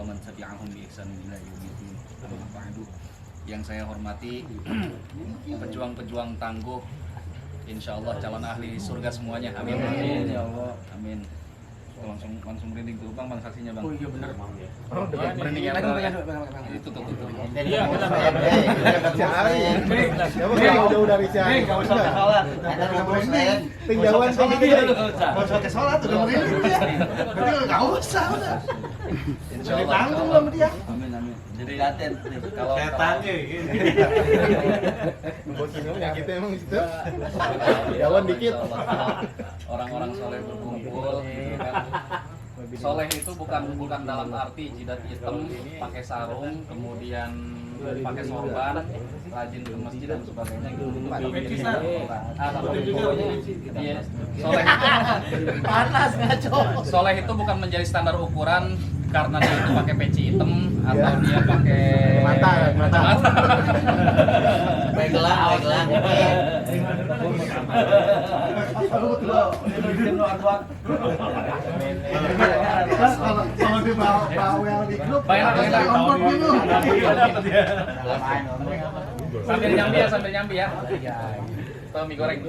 man tabi'ahum bi ihsan ila yaumiddin. Amma ba'du. Yang saya hormati pejuang-pejuang tangguh, insyaallah calon ahli surga semuanya. Amin. Amin ya Allah. Amin. Langsung merinding tuh bang saksinya bang. Oh iya benar bang. Oh merinding ya. Itu tuh. Iya benar. Jauh dari siapa? Enggak usah ke sholat. Ada ngobrol tinggalan Enggak usah ke sholat udah merinding. Berarti enggak usah udah. Insyaallah. Tanggung belum dia. Amin. Jadi laten kalau Setannya gitu. Bosnya kita emang gitu. Jalan dikit. Orang-orang soleh berkumpul gitu kan. Soleh itu bukan dalam arti jidat hitam, pakai sarung, kemudian pakai sorban, rajin ke masjid dan sebagainya gitu. Iya, soleh Panas ngaco. soleh itu bukan menjadi standar ukuran karena dia itu pakai peci hitam atau dia pakai Mata. Baiklah. Kalau dibawa di grup, sambil nyambi ya. Tuh mie goreng.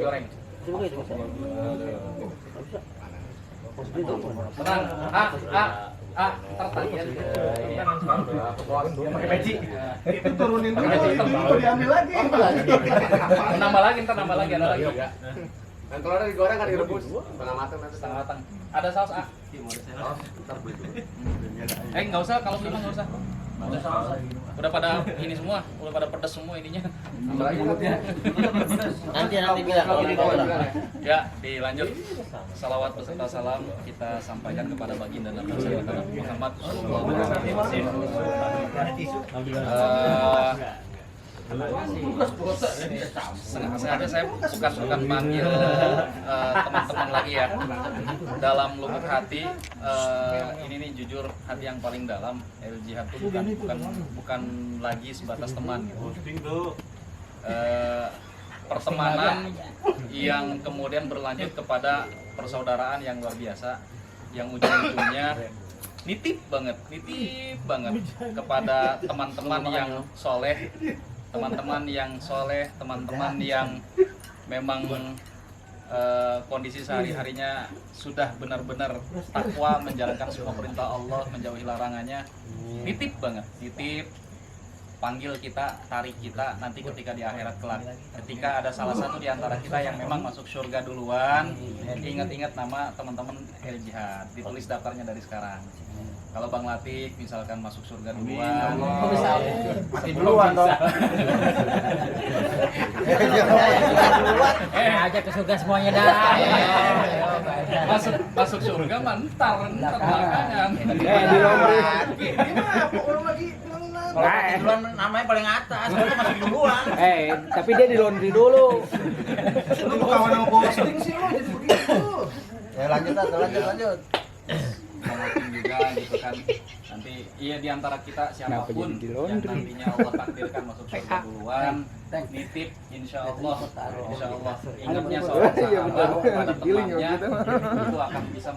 Tenang, tertagihan. Pakai peci. itu turunin dulu, itu diambil lagi. Nambah lagi, ada lagi. Dan kalau digoreng kan direbus setengah matang nanti. Setengah matang. Ada saus nggak usah, kalau beli mah nggak usah. Udah pada ini semua, udah pada pedas semua ininya. Nanti bilang kalau Ya, dilanjut. Salawat beserta salam kita sampaikan kepada baginda Nabi Muhammad sallallahu alaihi wasallam. Sengaja saya bukan panggil teman-teman lagi ya. Dalam lubuk hati, ini nih jujur hati yang paling dalam. El Jihad itu bukan lagi sebatas teman gitu. Pertemanan yang kemudian berlanjut kepada persaudaraan yang luar biasa, yang ujung-ujungnya nitip banget kepada teman-teman yang soleh, teman-teman yang memang kondisi sehari-harinya sudah benar-benar takwa, menjalankan semua perintah Allah, menjauhi larangannya. Nitip panggil kita, tarik kita nanti ketika di akhirat kelak. Ketika ada salah satu di antara kita yang memang masuk surga duluan, ingat-ingat nama teman-teman El Jihad, ditulis daftarnya dari sekarang. Kalau Bang Latif misalkan masuk surga duluan, mati duluan dong. Ajak ke surga semuanya dah. masuk surga mantar belakangan. Kalau mati duluan namanya paling atas, kalau masuk duluan. Tapi dia di laundry dulu. Lu kawan sama posting sih lu jadi begitu. Ya lanjut. Mungkin juga gitu kan, nanti di antara kita siapapun yang nantinya Allah takdirkan masuk surga duluan, nitip insya Allah ingatnya seorang sahabat kepada temannya itu akan bisa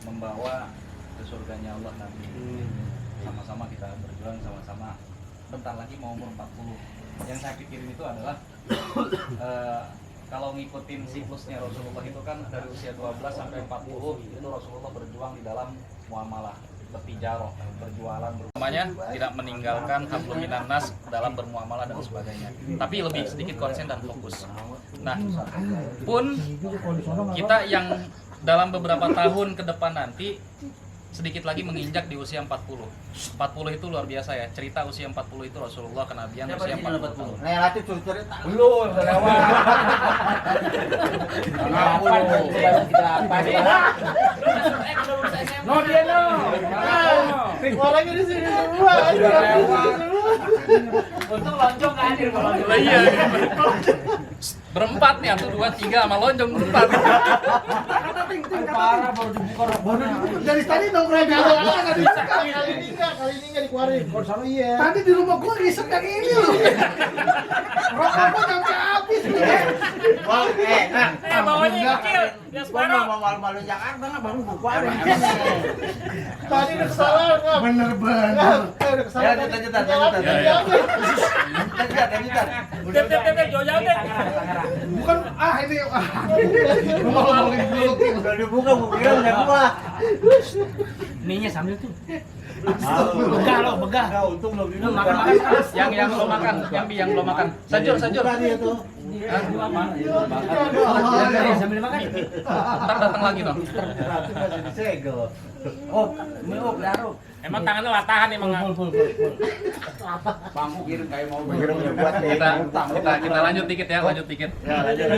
membawa ke surganya Allah nanti. Sama-sama kita berjuang, sama-sama bentar lagi mau umur 40. Yang saya pikirin itu adalah kalau ngikutin siklusnya Rasulullah itu kan dari usia 12 sampai 40 itu Rasulullah berjuang di dalam muamalah, bertijarah, berjualan, namanya tidak meninggalkan hablum minan nas dalam bermuamalah dan sebagainya. Tapi lebih sedikit konsen dan fokus. Nah, pun kita yang dalam beberapa tahun ke depan nanti sedikit lagi menginjak di usia 40 itu luar biasa ya. Cerita usia 40 itu Rasulullah kenabian usia 40 tahun. Relatif cerita. Belum, lewat. No dia no. Orangnya di sini semua. Untung lonjong nggak hadir kalau Iya. Berempat nih, 1, 2, 3 sama lonjong berempat. parah baru dibuka Dari tadi nongkrong di awal nggak bisa kali ini nggak dikeluarin. Kalau sana iya. Tadi di rumah gua riset yang ini loh. Rokok gua sampai habis nih. bawahnya kecil. Gua mau malu-malu Jakarta nggak baru gua keluarin. Tadi udah kesalahan Bener-bener. Ya, lanjutan. Tep, jauh-jauh deh. Bukan ini ngomongin dulu. Udah dibuka, kira udah buka. Ininya sambil tuh. Begah lo, begah. Untung belum minum. Makan. Yang lo makan, yang lo makan. Sajur. Sambil makan. Ntar datang lagi dong. Masih disegel. Oh, minum daru. Emang tangannya latahan emang. Bangku kirim kayak mau Kita lanjut dikit ya, lanjut dikit. Ya, lanjut.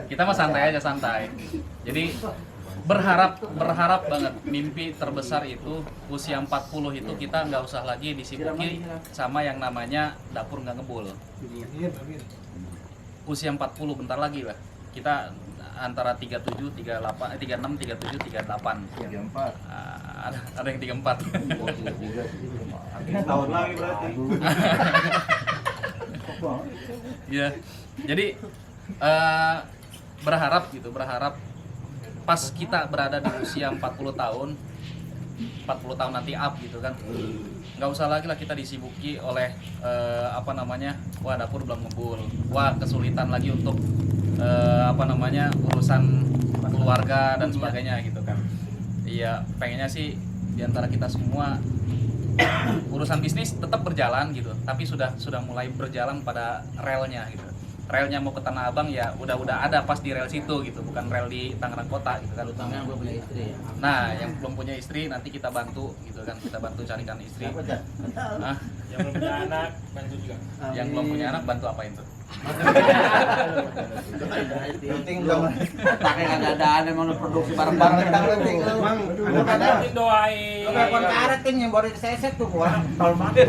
Kita mah santai aja, santai. Jadi berharap banget mimpi terbesar itu usia 40 itu kita nggak usah lagi disibuki sama yang namanya dapur nggak ngebul. Usia 40 bentar lagi lah. Kita antara 37, 36, 37, 38. 34. Ada yang 34. Tahun lagi berarti. Iya. Jadi berharap pas kita berada di usia 40 tahun nanti up gitu kan, nggak usah lagi lah kita disibuki oleh wah dapur belum ngebul, wah kesulitan lagi untuk urusan keluarga dan sebagainya gitu kan. Iya, pengennya sih diantara kita semua urusan bisnis tetap berjalan gitu, tapi sudah mulai berjalan pada relnya gitu. Relnya mau ke Tanah Abang ya udah ada pas di rel situ gitu, bukan rel di Tangerang Kota gitu kan. Utamanya gue punya istri. Nah, yang belum punya istri nanti kita bantu gitu kan, kita bantu carikan istri. Nah, Yang belum punya anak bantu juga. yang belum punya anak bantu apain tuh? Penting dong. Pakai ada emang produksi bareng-bareng kita penting. Emang Mungkin doain. Kayak kon karet kan yang baru diseset tuh gua. Tol mati.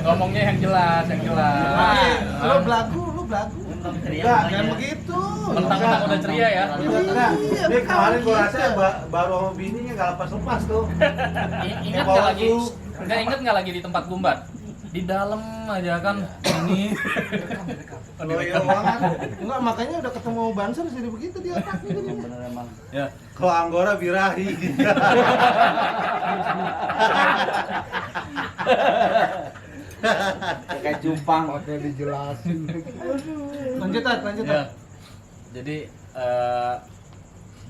Ngomongnya yang jelas. Lu belagu. Enggak, jangan begitu. Mentang-mentang udah ceria ya. Ini kemarin gua rasa baru sama bininya enggak lepas-lepas tuh. Ingat nggak lagi di tempat Gumbat? Di dalam aja kan ini. Loyal banget. Enggak, makanya udah ketemu Banser jadi begitu di otaknya jadi. Bener emang. Ya. Kalau Anggora birahi. Kayak jumpang. Pakai dijelasin. Lanjut. Ya. Jadi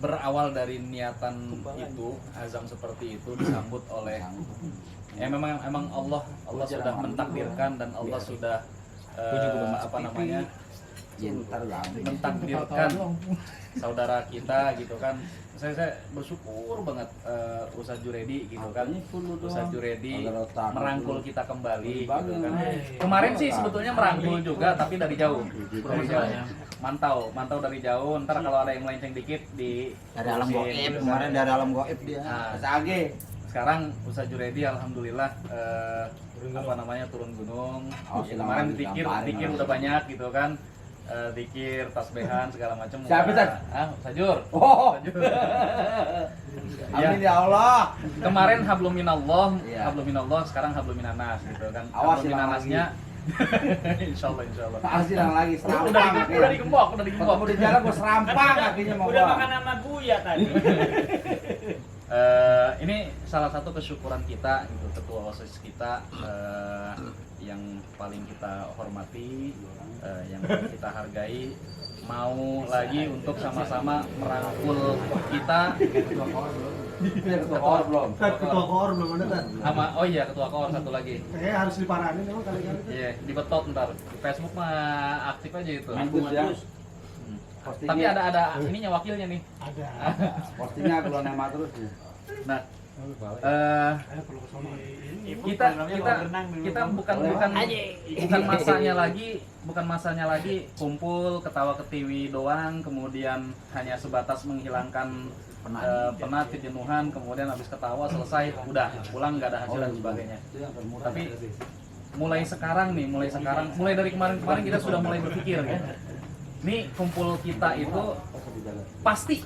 berawal dari niatan itu, azam seperti itu disambut oleh memang Allah sudah mentakdirkan dan Allah sudah mentakdirkan saudara kita gitu kan. Saya bersyukur banget Ustadz Juredi gitu kan. Ustadz Juredi merangkul kita kembali gitu kan. Kemarin sih sebetulnya merangkul juga tapi dari jauh. Mantau dari jauh. Ntar kalau ada yang melenceng dikit di Dari alam goib, kemarin dari alam goib dia. Nah, Sage. sekarang Ustadz Juredi alhamdulillah turun gunung. Kemarin dikir udah banyak gitu kan. Dikir, tasbehan segala macam. Siapa, Tad? Sajur. Oh. Sajur. Amin ya Allah. Kemarin hablum minallah, Iya. sekarang hablum minanas gitu kan. Awas Hablum hilang minanasnya. Insyaallah. Pasti yang lagi serampang. Udah digembok. Ketemu di jalan gua serampang kakinya mau Udah gua. makan sama Buya tadi. Ini salah satu kesyukuran kita gitu, ketua OSIS kita yang paling kita hormati, yang paling kita hargai, mau lagi untuk sama-sama merangkul kita. Ketua koor belum. Ketua koor belum ada kan? Sama ketua koor satu lagi. Kayaknya harus diparanin emang kali-kali. Iya, dibetot ntar. Facebook mah aktif aja itu. Tapi ada ininya wakilnya nih. Ada. Postingnya keluar nama terus ya. Nah, kita bukan masanya lagi kumpul ketawa ketiwi doang, kemudian hanya sebatas menghilangkan penat, kejenuhan, kemudian habis ketawa selesai udah pulang nggak ada hasil dan sebagainya. Tapi mulai dari kemarin kita sudah mulai berpikir ya. Nih kumpul kita itu pasti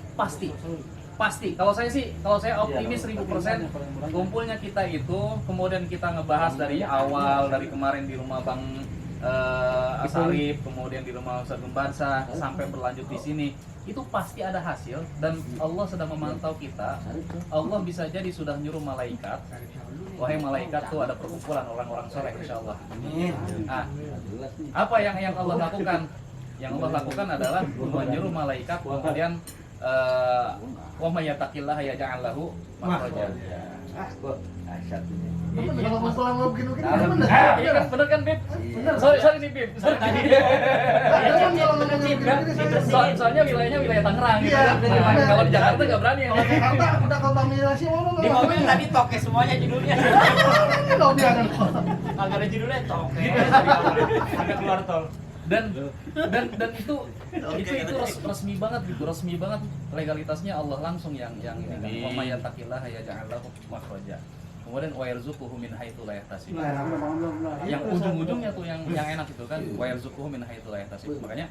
kalau saya optimis 1000% kumpulnya kita itu, kemudian kita ngebahas dari awal, dari kemarin di rumah Bang Asarif, kemudian di rumah Ustadz Gumbarsa sampai berlanjut di sini, itu pasti ada hasil dan Allah sedang memantau kita. Allah bisa jadi sudah nyuruh malaikat, wahai malaikat tuh ada perkumpulan orang-orang soleh insyaallah. Nah, apa yang Allah lakukan? Yang Allah lakukan adalah menyuruh malaikat kemudian wa may yattaqillaha yaj'al lahu makhraja. Kalau ngumpul sama begini-begini bener. Iya kan bener kan Bib? Sorry nih Bib. Sorry. Soalnya wilayahnya wilayah Tangerang gitu kan. Nah, kalau di Jakarta nggak berani ya. Kalau Jakarta udah kontaminasi mana? Di mobil tadi toke semuanya judulnya. Kalau dia kan Agak ada judulnya toke. Agak keluar tol. Dan itu resmi banget gitu, resmi banget legalitasnya Allah langsung yang ini kan. Wa may yattaqillaha yaj'al lahu makhraja. Kemudian wa yarzuquhu min haitsu la yahtasib. Yang ujung-ujungnya tuh yang enak itu kan wa yarzuquhu min haitsu la yahtasib. Makanya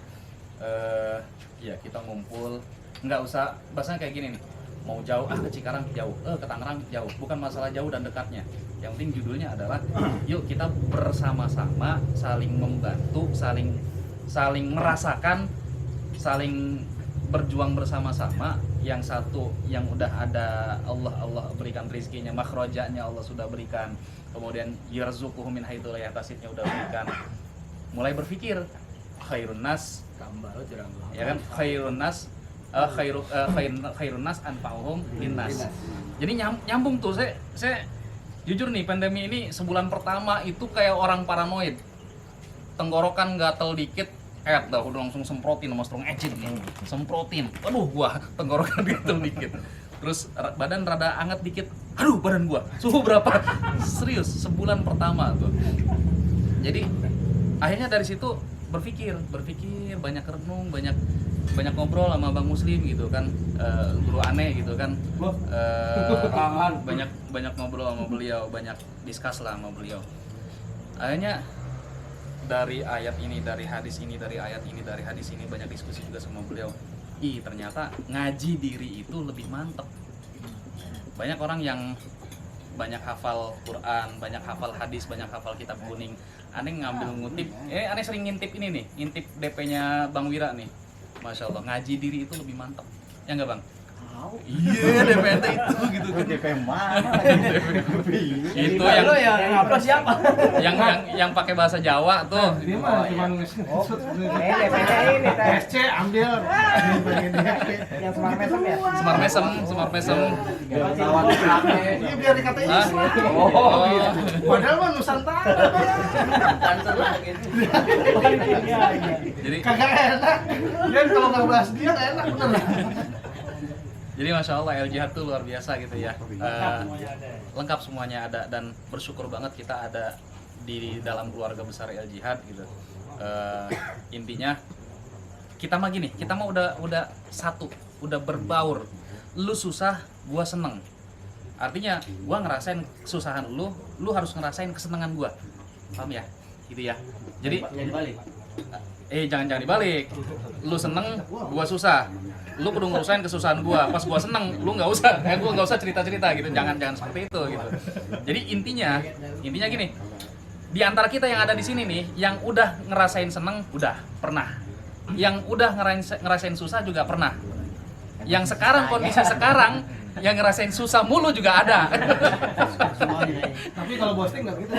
ya kita ngumpul nggak usah bahasanya kayak gini nih. Mau jauh ke Cikarang jauh, ke Tangerang jauh. Bukan masalah jauh dan dekatnya. Yang penting judulnya adalah yuk kita bersama-sama saling membantu, saling merasakan, saling berjuang bersama-sama. Yang satu yang udah ada Allah berikan rezekinya, makhrajanya Allah sudah berikan. Kemudian yarzuquhu min haitsu la yahtasibnya udah berikan. Mulai berpikir khairun nas, ya kan khairun nas khairun nas anfa'uhum linnas. Jadi nyambung tuh saya jujur nih pandemi ini sebulan pertama itu kayak orang paranoid. Tenggorokan gatel dikit dah udah langsung semprotin sama strong ecin nih. Semprotin. Aduh gua tenggorokan gatel dikit. Terus badan rada anget dikit. Aduh badan gua suhu berapa? Serius sebulan pertama tuh. Jadi akhirnya dari situ berpikir banyak renung, banyak ngobrol sama Bang Muslim gitu kan, guru aneh gitu kan, banyak ngobrol sama beliau, banyak diskus lah sama beliau. Akhirnya dari ayat ini, dari hadis ini, dari ayat ini, dari hadis ini banyak diskusi juga sama beliau. Ternyata ngaji diri itu lebih mantep. Banyak orang yang banyak hafal Quran, banyak hafal hadis, banyak hafal kitab kuning. Aneh ngambil ngutip, aneh sering ngintip ini nih, ngintip DP-nya Bang Wira nih. Masya Allah, ngaji diri itu lebih mantap. Ya enggak Bang? Iya, DPT itu gitu kan. DP mana? Itu yang apa siapa? yang pakai bahasa Jawa tuh. dia mah cuma nge-screenshot sebenarnya. ini SC ambil. yang Smart Mesem ya? Smart Mesem. Iya biar dikatain Hah? Islam. Oh. Padahal mah Nusantara. Jadi Kagak enak. Dia kalau nggak bahas dia nggak enak bener. Jadi Masya Allah El Jihad tuh luar biasa gitu ya. Lengkap semuanya ada dan bersyukur banget kita ada di dalam keluarga besar El Jihad gitu. Intinya kita mah gini, kita mah udah satu, udah berbaur. Lu susah, gua seneng. Artinya gua ngerasain kesusahan lu harus ngerasain kesenangan gua. Paham ya? Gitu ya. Jadi jangan dibalik. Lu seneng, gua susah. Lu kudu ngurusain kesusahan gua. Pas gua seneng, lu nggak usah. Gua nggak usah cerita-cerita gitu. Jangan seperti itu gitu. Jadi intinya gini. Di antara kita yang ada di sini nih, yang udah ngerasain seneng, udah pernah. Yang udah ngerasain susah juga pernah. Yang sekarang kondisi sekarang yang ngerasain susah mulu juga ada. Tapi kalau posting nggak gitu.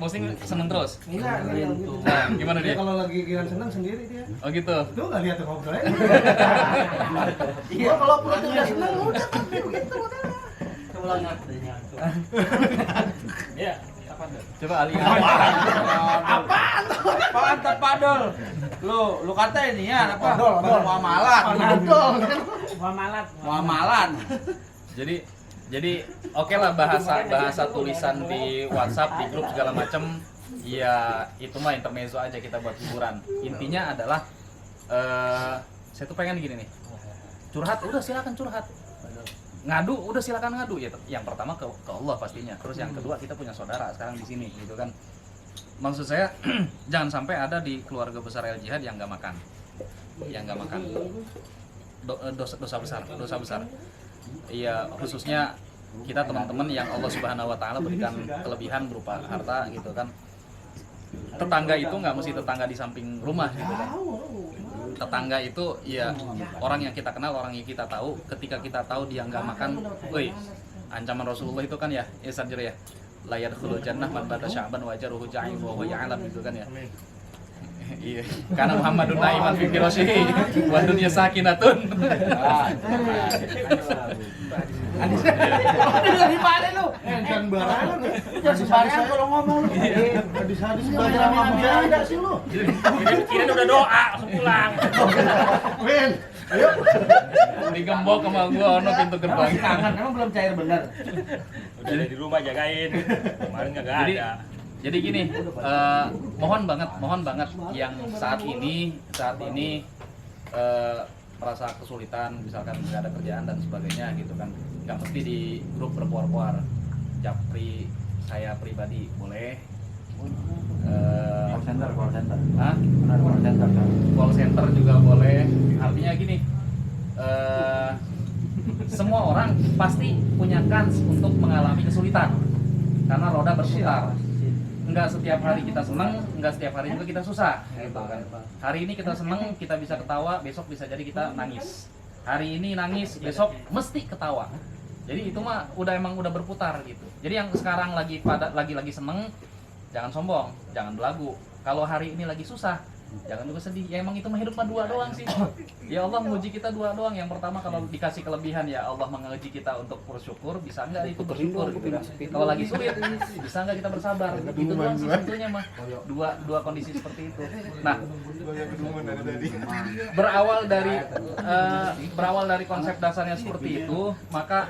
Posting seneng terus. Enggak gitu. Nah, gimana dia? Kalau lagi giran senang sendiri dia. Oh gitu. Tuh nggak lihat tuh ngobrolnya. Iya kalau pulang udah senang udah tapi begitu modelnya. Iya. Coba Ali. Apaan terpadol? Lu kata ini ya apa? Muamalah. Muamalan. Jadi oke lah bahasa tulisan di WhatsApp, di grup segala macem. Ya itu mah intermezzo aja kita buat hiburan. Intinya adalah saya tuh pengen gini nih. Curhat udah silakan curhat. Ngadu udah silakan ngadu ya. Yang pertama ke Allah pastinya. Terus yang kedua kita punya saudara sekarang di sini gitu kan. Maksud saya jangan sampai ada di keluarga besar El Jihad yang nggak makan. Dosa besar. Iya, khususnya kita teman-teman yang Allah Subhanahu wa taala berikan kelebihan berupa harta gitu kan. Tetangga itu nggak mesti tetangga di samping rumah gitu kan. tetangga itu ya orang yang kita kenal, orang yang kita tahu. Ketika kita tahu dia nggak makan, woi, ancaman Rasulullah itu kan ya Sarjur ya, la yadkhulul jannah man bata sya'ban wa ajruhu ja'in wa huwa ya'lam gitu kan ya. Iya, karena Muhammadun na'iman fi firashihi wa dunya sakinatun. Dari mana lu? Kan barangan. Jangan sembarangan kalau ngomong. Hadis-hadis belajar Nabi ada sih lu. Kira udah doa langsung pulang. Men, ayo. Digembok sama gua ono pintu gerbang. Masih kangen, emang belum cair bener. Udah ada di rumah jagain. Kemarin nggak ada. Jadi gini, mohon banget yang saat ini merasa kesulitan, misalkan nggak ada kerjaan dan sebagainya gitu kan, nggak mesti di grup berkuar-kuar. Japri saya pribadi boleh. Call center. Hah? Benar call center. Call center juga boleh. Artinya gini, semua orang pasti punya kans untuk mengalami kesulitan karena roda berputar. Enggak setiap hari kita senang, enggak setiap hari juga kita susah gitu kan. Hari ini kita senang, kita bisa ketawa, besok bisa jadi kita nangis. Hari ini nangis, besok mesti ketawa. Jadi itu mah emang udah berputar gitu. Jadi yang sekarang lagi seneng, jangan sombong, jangan belagu. Kalau hari ini lagi susah, jangan juga sedih. Ya emang itu mah hidup mah dua doang sih. Ya Allah menguji kita dua doang. Yang pertama kalau dikasih kelebihan ya Allah menguji kita untuk bersyukur, bisa enggak itu bersyukur gitu. Kalau lagi sulit, bisa enggak kita bersabar. Itu doang sih sebetulnya mah. Dua kondisi seperti itu. Nah, berawal dari konsep dasarnya seperti itu, maka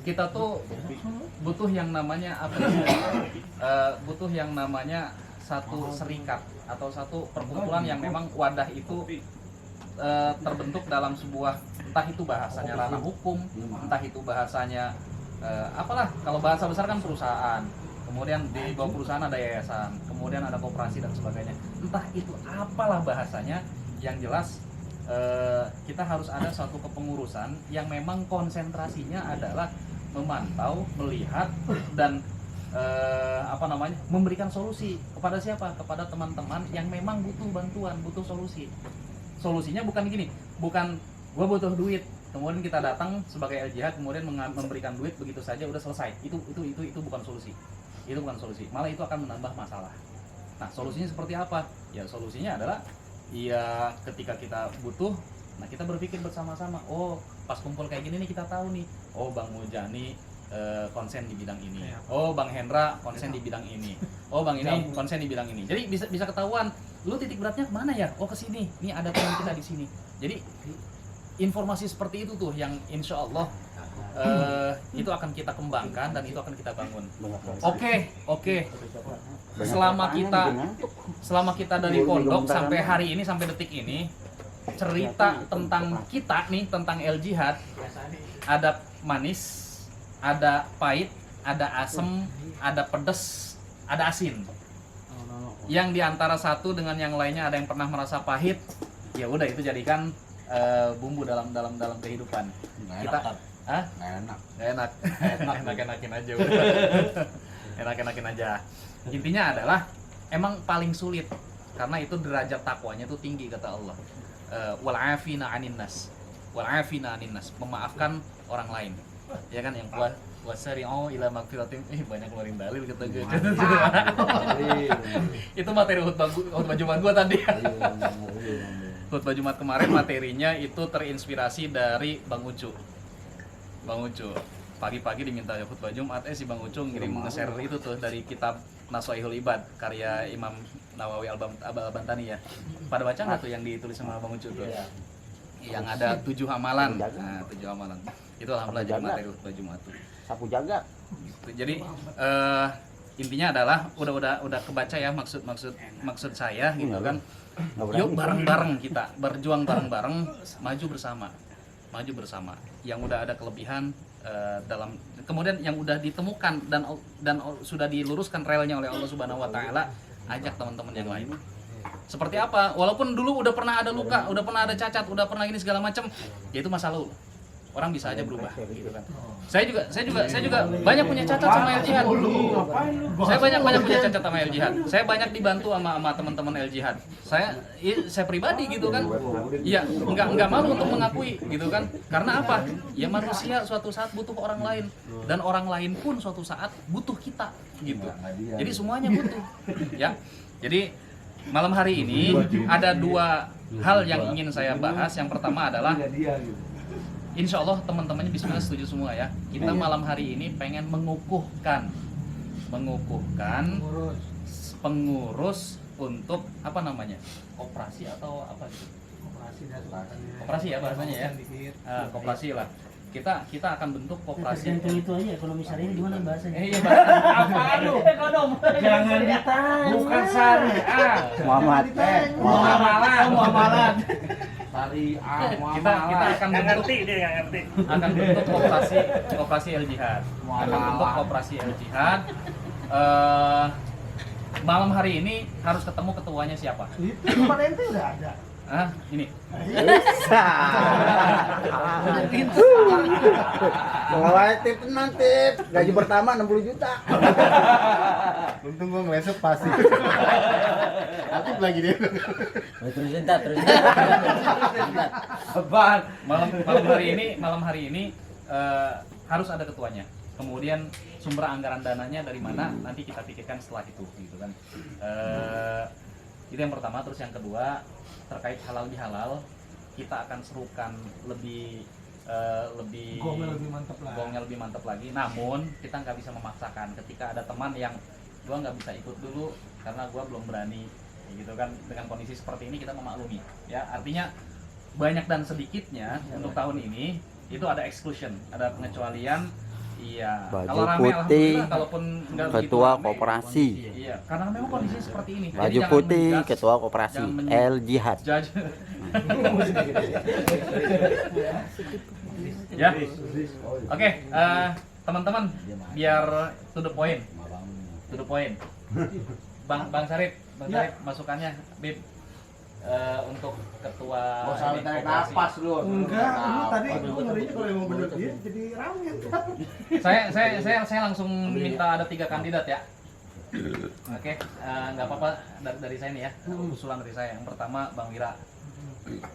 kita tuh butuh yang namanya satu serikat atau satu perkumpulan yang memang wadah itu terbentuk dalam sebuah, entah itu bahasanya ranah hukum, entah itu bahasanya apalah, kalau bahasa besar kan perusahaan, kemudian di bawah perusahaan ada yayasan, kemudian ada koperasi dan sebagainya, entah itu apalah bahasanya, yang jelas kita harus ada suatu kepengurusan yang memang konsentrasinya adalah memantau, melihat dan memberikan solusi kepada siapa? Kepada teman-teman yang memang butuh bantuan, butuh solusi. Solusinya bukan gini, bukan gua butuh duit, kemudian kita datang sebagai LJH kemudian memberikan duit begitu saja udah selesai. Itu bukan solusi. Itu bukan solusi. Malah itu akan menambah masalah. Nah, solusinya seperti apa? Ya solusinya adalah ya ketika kita butuh, nah kita berpikir bersama-sama. Oh, pas kumpul kayak gini nih kita tahu nih. Oh, Bang Mujani konsen di bidang ini. Oh, Bang Hendra konsen di bidang ini. Oh, Bang ini konsen di bidang ini. Jadi bisa ketahuan, lu titik beratnya kemana ya? Oh, ke sini. Nih ada teman kita di sini. Jadi informasi seperti itu tuh yang insya Allah itu akan kita kembangkan dan itu akan kita bangun. Oke. Selama kita dari pondok sampai hari ini, sampai detik ini, cerita tentang kita nih, tentang El Jihad, ada manis, ada pahit, ada asem, ada pedes, ada asin. Yang diantara satu dengan yang lainnya ada yang pernah merasa pahit, ya udah itu jadikan bumbu dalam kehidupan. Kita enak-enakin aja udah. Enak-enakin aja. Intinya adalah emang paling sulit karena itu derajat takwanya itu tinggi kata Allah. Wal afina 'anin nas. Memaafkan orang lain. Ya kan, yang wasari'u ila magfiratin, banyak ngeluarin dalil kata gue. Itu materi khutbah Jumat gua tadi. Khutbah Jumat kemarin materinya itu terinspirasi dari Bang Ucu. Pagi-pagi diminta khutbah Jumat, si Bang Ucu ngirim nge-share itu tuh dari kitab Naswaihul Ibad karya Imam Nawawi Al-Bantani ya. Pada baca nggak tuh yang ditulis sama Bang Ucu tuh? Yang ada 7 amalan. Nah, 7 amalan. Itu alhamdulillah jadi materi khutbah Jumat tuh. Sapu jaga. Jadi intinya adalah udah kebaca ya maksud saya gitu kan. Yuk bareng-bareng kita berjuang bareng-bareng, maju bersama. Yang udah ada kelebihan dalam kemudian yang udah ditemukan dan sudah diluruskan relnya oleh Allah Subhanahu wa taala, ajak teman-teman yang lain. Seperti apa? Walaupun dulu udah pernah ada luka, udah pernah ada cacat, udah pernah ini segala macam, ya itu masa lalu. orang bisa aja berubah gitu kan. Saya juga banyak punya cacat sama El Jihad. Saya banyak punya cacat sama El Jihad. Saya banyak dibantu sama teman-teman El Jihad. Saya pribadi gitu kan. Iya, enggak malu untuk mengakui gitu kan. Karena apa? Ya manusia suatu saat butuh orang lain dan orang lain pun suatu saat butuh kita gitu. Jadi semuanya butuh. Ya. Jadi malam hari ini ada dua hal yang ingin saya bahas. Yang pertama adalah insya Allah teman-temannya bismillah setuju semua ya. Kita malam hari ini pengen mengukuhkan pengurus untuk apa namanya, koperasi atau apa gitu? Koperasi ya bahasanya ya. Koperasi lah. Kita akan bentuk koperasi. Itu aja ekonomi syariah gimana bahasanya? Iya bahasa apa lu? Ekonom. Jangan ditanya. Bukan syariah. Muamalah. Kita akan bentuk koperasi El Jihad. Akan bentuk koperasi El Jihad. Malam hari ini harus ketemu ketuanya siapa? Itu tempat ente udah ada. Ini. Kalau tip nanti gaji pertama 60 juta. Untung gua ngelesep pasti. Aktif lagi dia. Terus. Malam hari ini harus ada ketuanya. Kemudian sumber anggaran dananya dari mana nanti kita pikirkan setelah itu gitu kan. Itu yang pertama. Terus yang kedua terkait halal bihalal, kita akan serukan lebih gongnya lebih mantap lagi. Namun kita nggak bisa memaksakan. Ketika ada teman yang gua nggak bisa ikut dulu karena gua belum berani gitu kan, dengan kondisi seperti ini kita memaklumi ya. Artinya banyak dan sedikitnya untuk tahun ini itu ada exclusion, ada pengecualian. Iya. Baju Kalau rame, putih, alhamdulillah. Kalaupun nggak begitu ketua rame, koperasi. Iya, karena memang kondisi seperti ini. Jadi Baju jangan putih, menjudge, ketua koperasi jangan El Jihad. judge. Ya. Oke, teman-teman, biar to the point. Bang Sarip, masukannya Bib untuk ketua Saling tarik koperasi. napas lu. Enggak, lu tadi gua ngerinya kalau emang bener dia jadi rame. Saya langsung minta ada 3 kandidat ya. Oke, nggak apa-apa dari saya nih ya. Usulan dari saya. Yang pertama Bang Wira.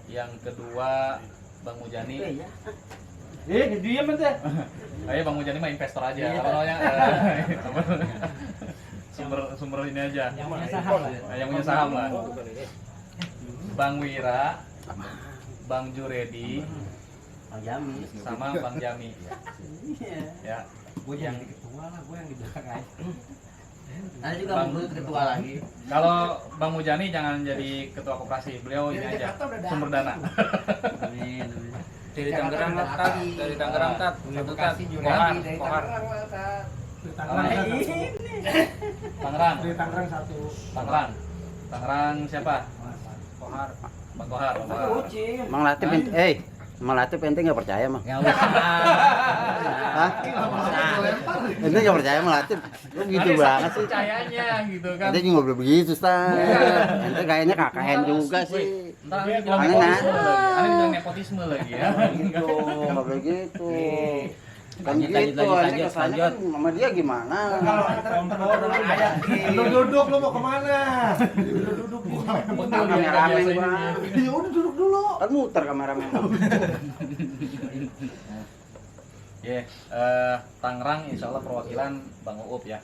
Yang kedua Bang Mujani. Diam aja. Ayo Bang Mujani mah investor aja. Kalau yang sumber ini aja. Yang punya saham lah. Yang punya saham lah. Bang Wira, Bang Juredi, Bang Jami sama Bang Jami. Ya. Gue yang di ketua lah, gue yang di belakang aja. Nanti juga menurut ketua lagi. Kalau Bang Mujani jangan jadi ketua koperasi, beliau ini aja sumber dana. Amin. Dari Tangerang Tat, dari Tangerang Tat, satu Tat, Kohar. Tangerang. Dari Tangerang satu. Tangerang siapa? Kohar. Bang Kohar. Mang Latif ente nggak percaya mah? Nggak usah. Hah? Ente nggak percaya Mang Latif? Lu gitu banget sih. Percayanya gitu kan. Ente juga belum begitu, Stan. Ente kayaknya KKN juga sih. Ntar Ane bilang Aneh, nepotisme lagi. Ane bilang nepotisme lagi ya. Gitu, nggak begitu. Kan Lanjut, gitu, lanjut, ini lanjut, kesannya lanjut. kan sama dia gimana? Lu duduk lu mau kemana? Duduk Betul dia Rame-rame biasa ini. banget. Ya udah duduk dulu. Kan muter kameramen. Ya, Tangerang insya Allah perwakilan Bang Uup ya.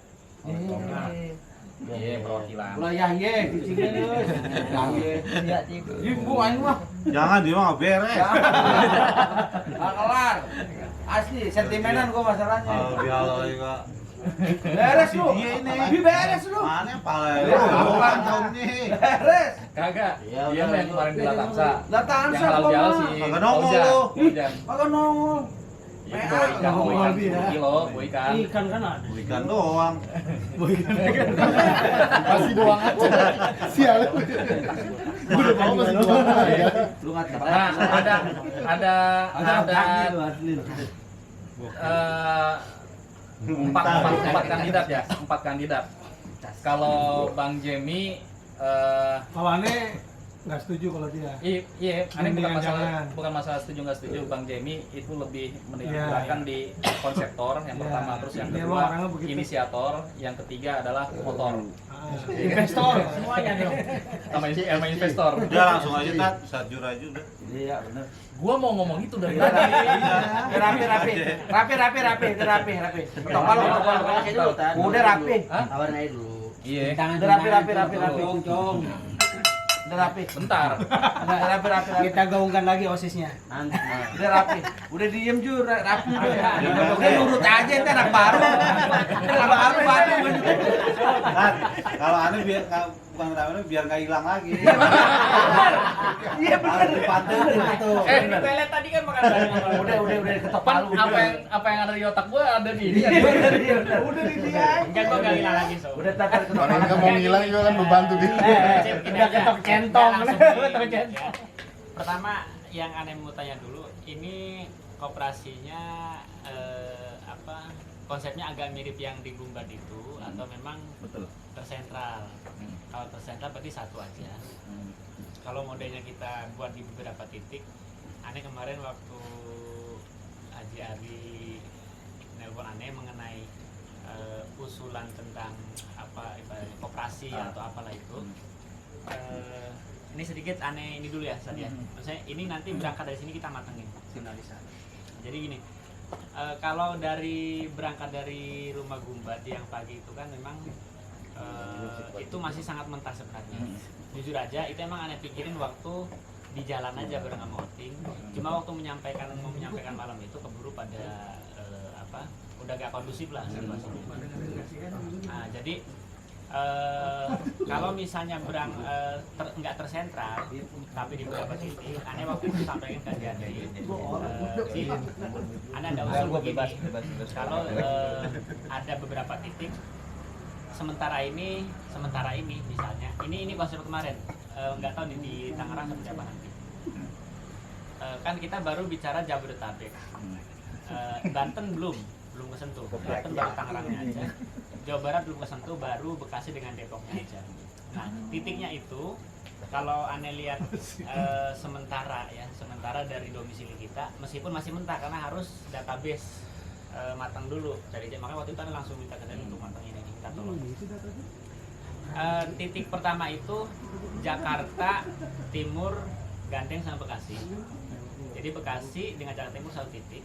Iya, perwakilan. Ulah ye, cicingnya geus. Iya, Cik. Ibu aing mah. Jangan dia mah beres. Kelar. Asli sentimenan gua masalahnya. Bialo juga. Beres lu. Beres lu. Mana pale? Bukan dong nih. Beres. Kagak. Dia mah yang kemarin di Latamsa. Latamsa Yang halal gua bihalal mah. sih. Kagak nongol lu. Fauzan. Kagak nongol. Iya, bawa ikan 10 kilo, bawa ikan. Ikan kan ada. Ikan doang. Masih doang aja. Sial. Udah mau masih doang aja. Lu nggak tahu. Nah, ada empat kandidat ya, 4 kandidat. Kalau Bang Jemi Kawane nggak setuju kalau dia. Iya, aneh bukan Mendingan masalah jangan. bukan masalah setuju nggak setuju. Bang Jamie itu lebih menitikberatkan di konseptor yang Iya. pertama, terus yang Dia kedua mah orangnya begitu. inisiator, yang ketiga adalah motor Investor semuanya dong. sama investor. Udah langsung aja Tat, sajur aja udah. Iya benar. Gua mau ngomong itu dari tadi. Rapi. Ketok palu. Udah rapi. Hah? Kabarin aja dulu. Iya. Udah rapi. Udah rapi. Bentar. Udah rapi. Kita gaungkan lagi OSIS-nya. Udah rapi. Udah diem Jur, rapi udah nurut aja ntar anak baru. Anak baru. Tat, kalau aneh biar bukan namanya biar nggak hilang lagi. Iya benar. Dipantenin gitu. Pelet tadi kan makan bareng. Udah ketok Pan, palu. apa yang ada di otak gua ada di dia. Udah di dia. Enggak gua enggak hilang lagi, so. Udah tatar ketok Orang palu. kan mau ngilang juga kan membantu dia. Udah ketok centong. Ketok centong. Pertama yang aneh mau tanya dulu, ini koperasinya konsepnya agak mirip yang di Gumbad itu atau memang Betul. tersentral? Kalau tersentral berarti satu aja. Kalau modelnya kita buat di beberapa titik, aneh kemarin waktu Haji Ari nelpon aneh mengenai usulan tentang koperasi atau apalah itu. Ini sedikit aneh ini dulu ya Sad ya. Maksudnya ini nanti berangkat dari sini kita matengin finalisasi. Jadi gini, kalau berangkat dari rumah Gumbad yang pagi itu kan memang itu masih sangat mentah sebenarnya. Jujur aja itu emang aneh pikirin waktu di jalan aja bareng sama Oting. Cuma waktu mau menyampaikan malam itu keburu pada udah gak kondusif lah situasinya. Nah, jadi kalau misalnya nggak tersentral tapi di beberapa titik, aneh waktu itu sampaikan ke dia aneh ada usul begini, kalau ada beberapa titik sementara ini misalnya ini konsep kemarin, nggak tahu di Tangerang seperti apa nanti. Kan kita baru bicara Jabodetabek, Banten belum kesentuh, Banten baru Tangerangnya aja, Jawa Barat belum kesentuh, baru Bekasi dengan Depoknya aja. Nah titiknya itu kalau aneh lihat sementara dari domisili kita, meskipun masih mentah karena harus database matang dulu dari makanya waktu itu aneh langsung minta ke saya untuk matangin ini, kita tolong. Titik pertama itu Jakarta Timur gandeng sama Bekasi. Jadi Bekasi dengan Jakarta Timur satu titik,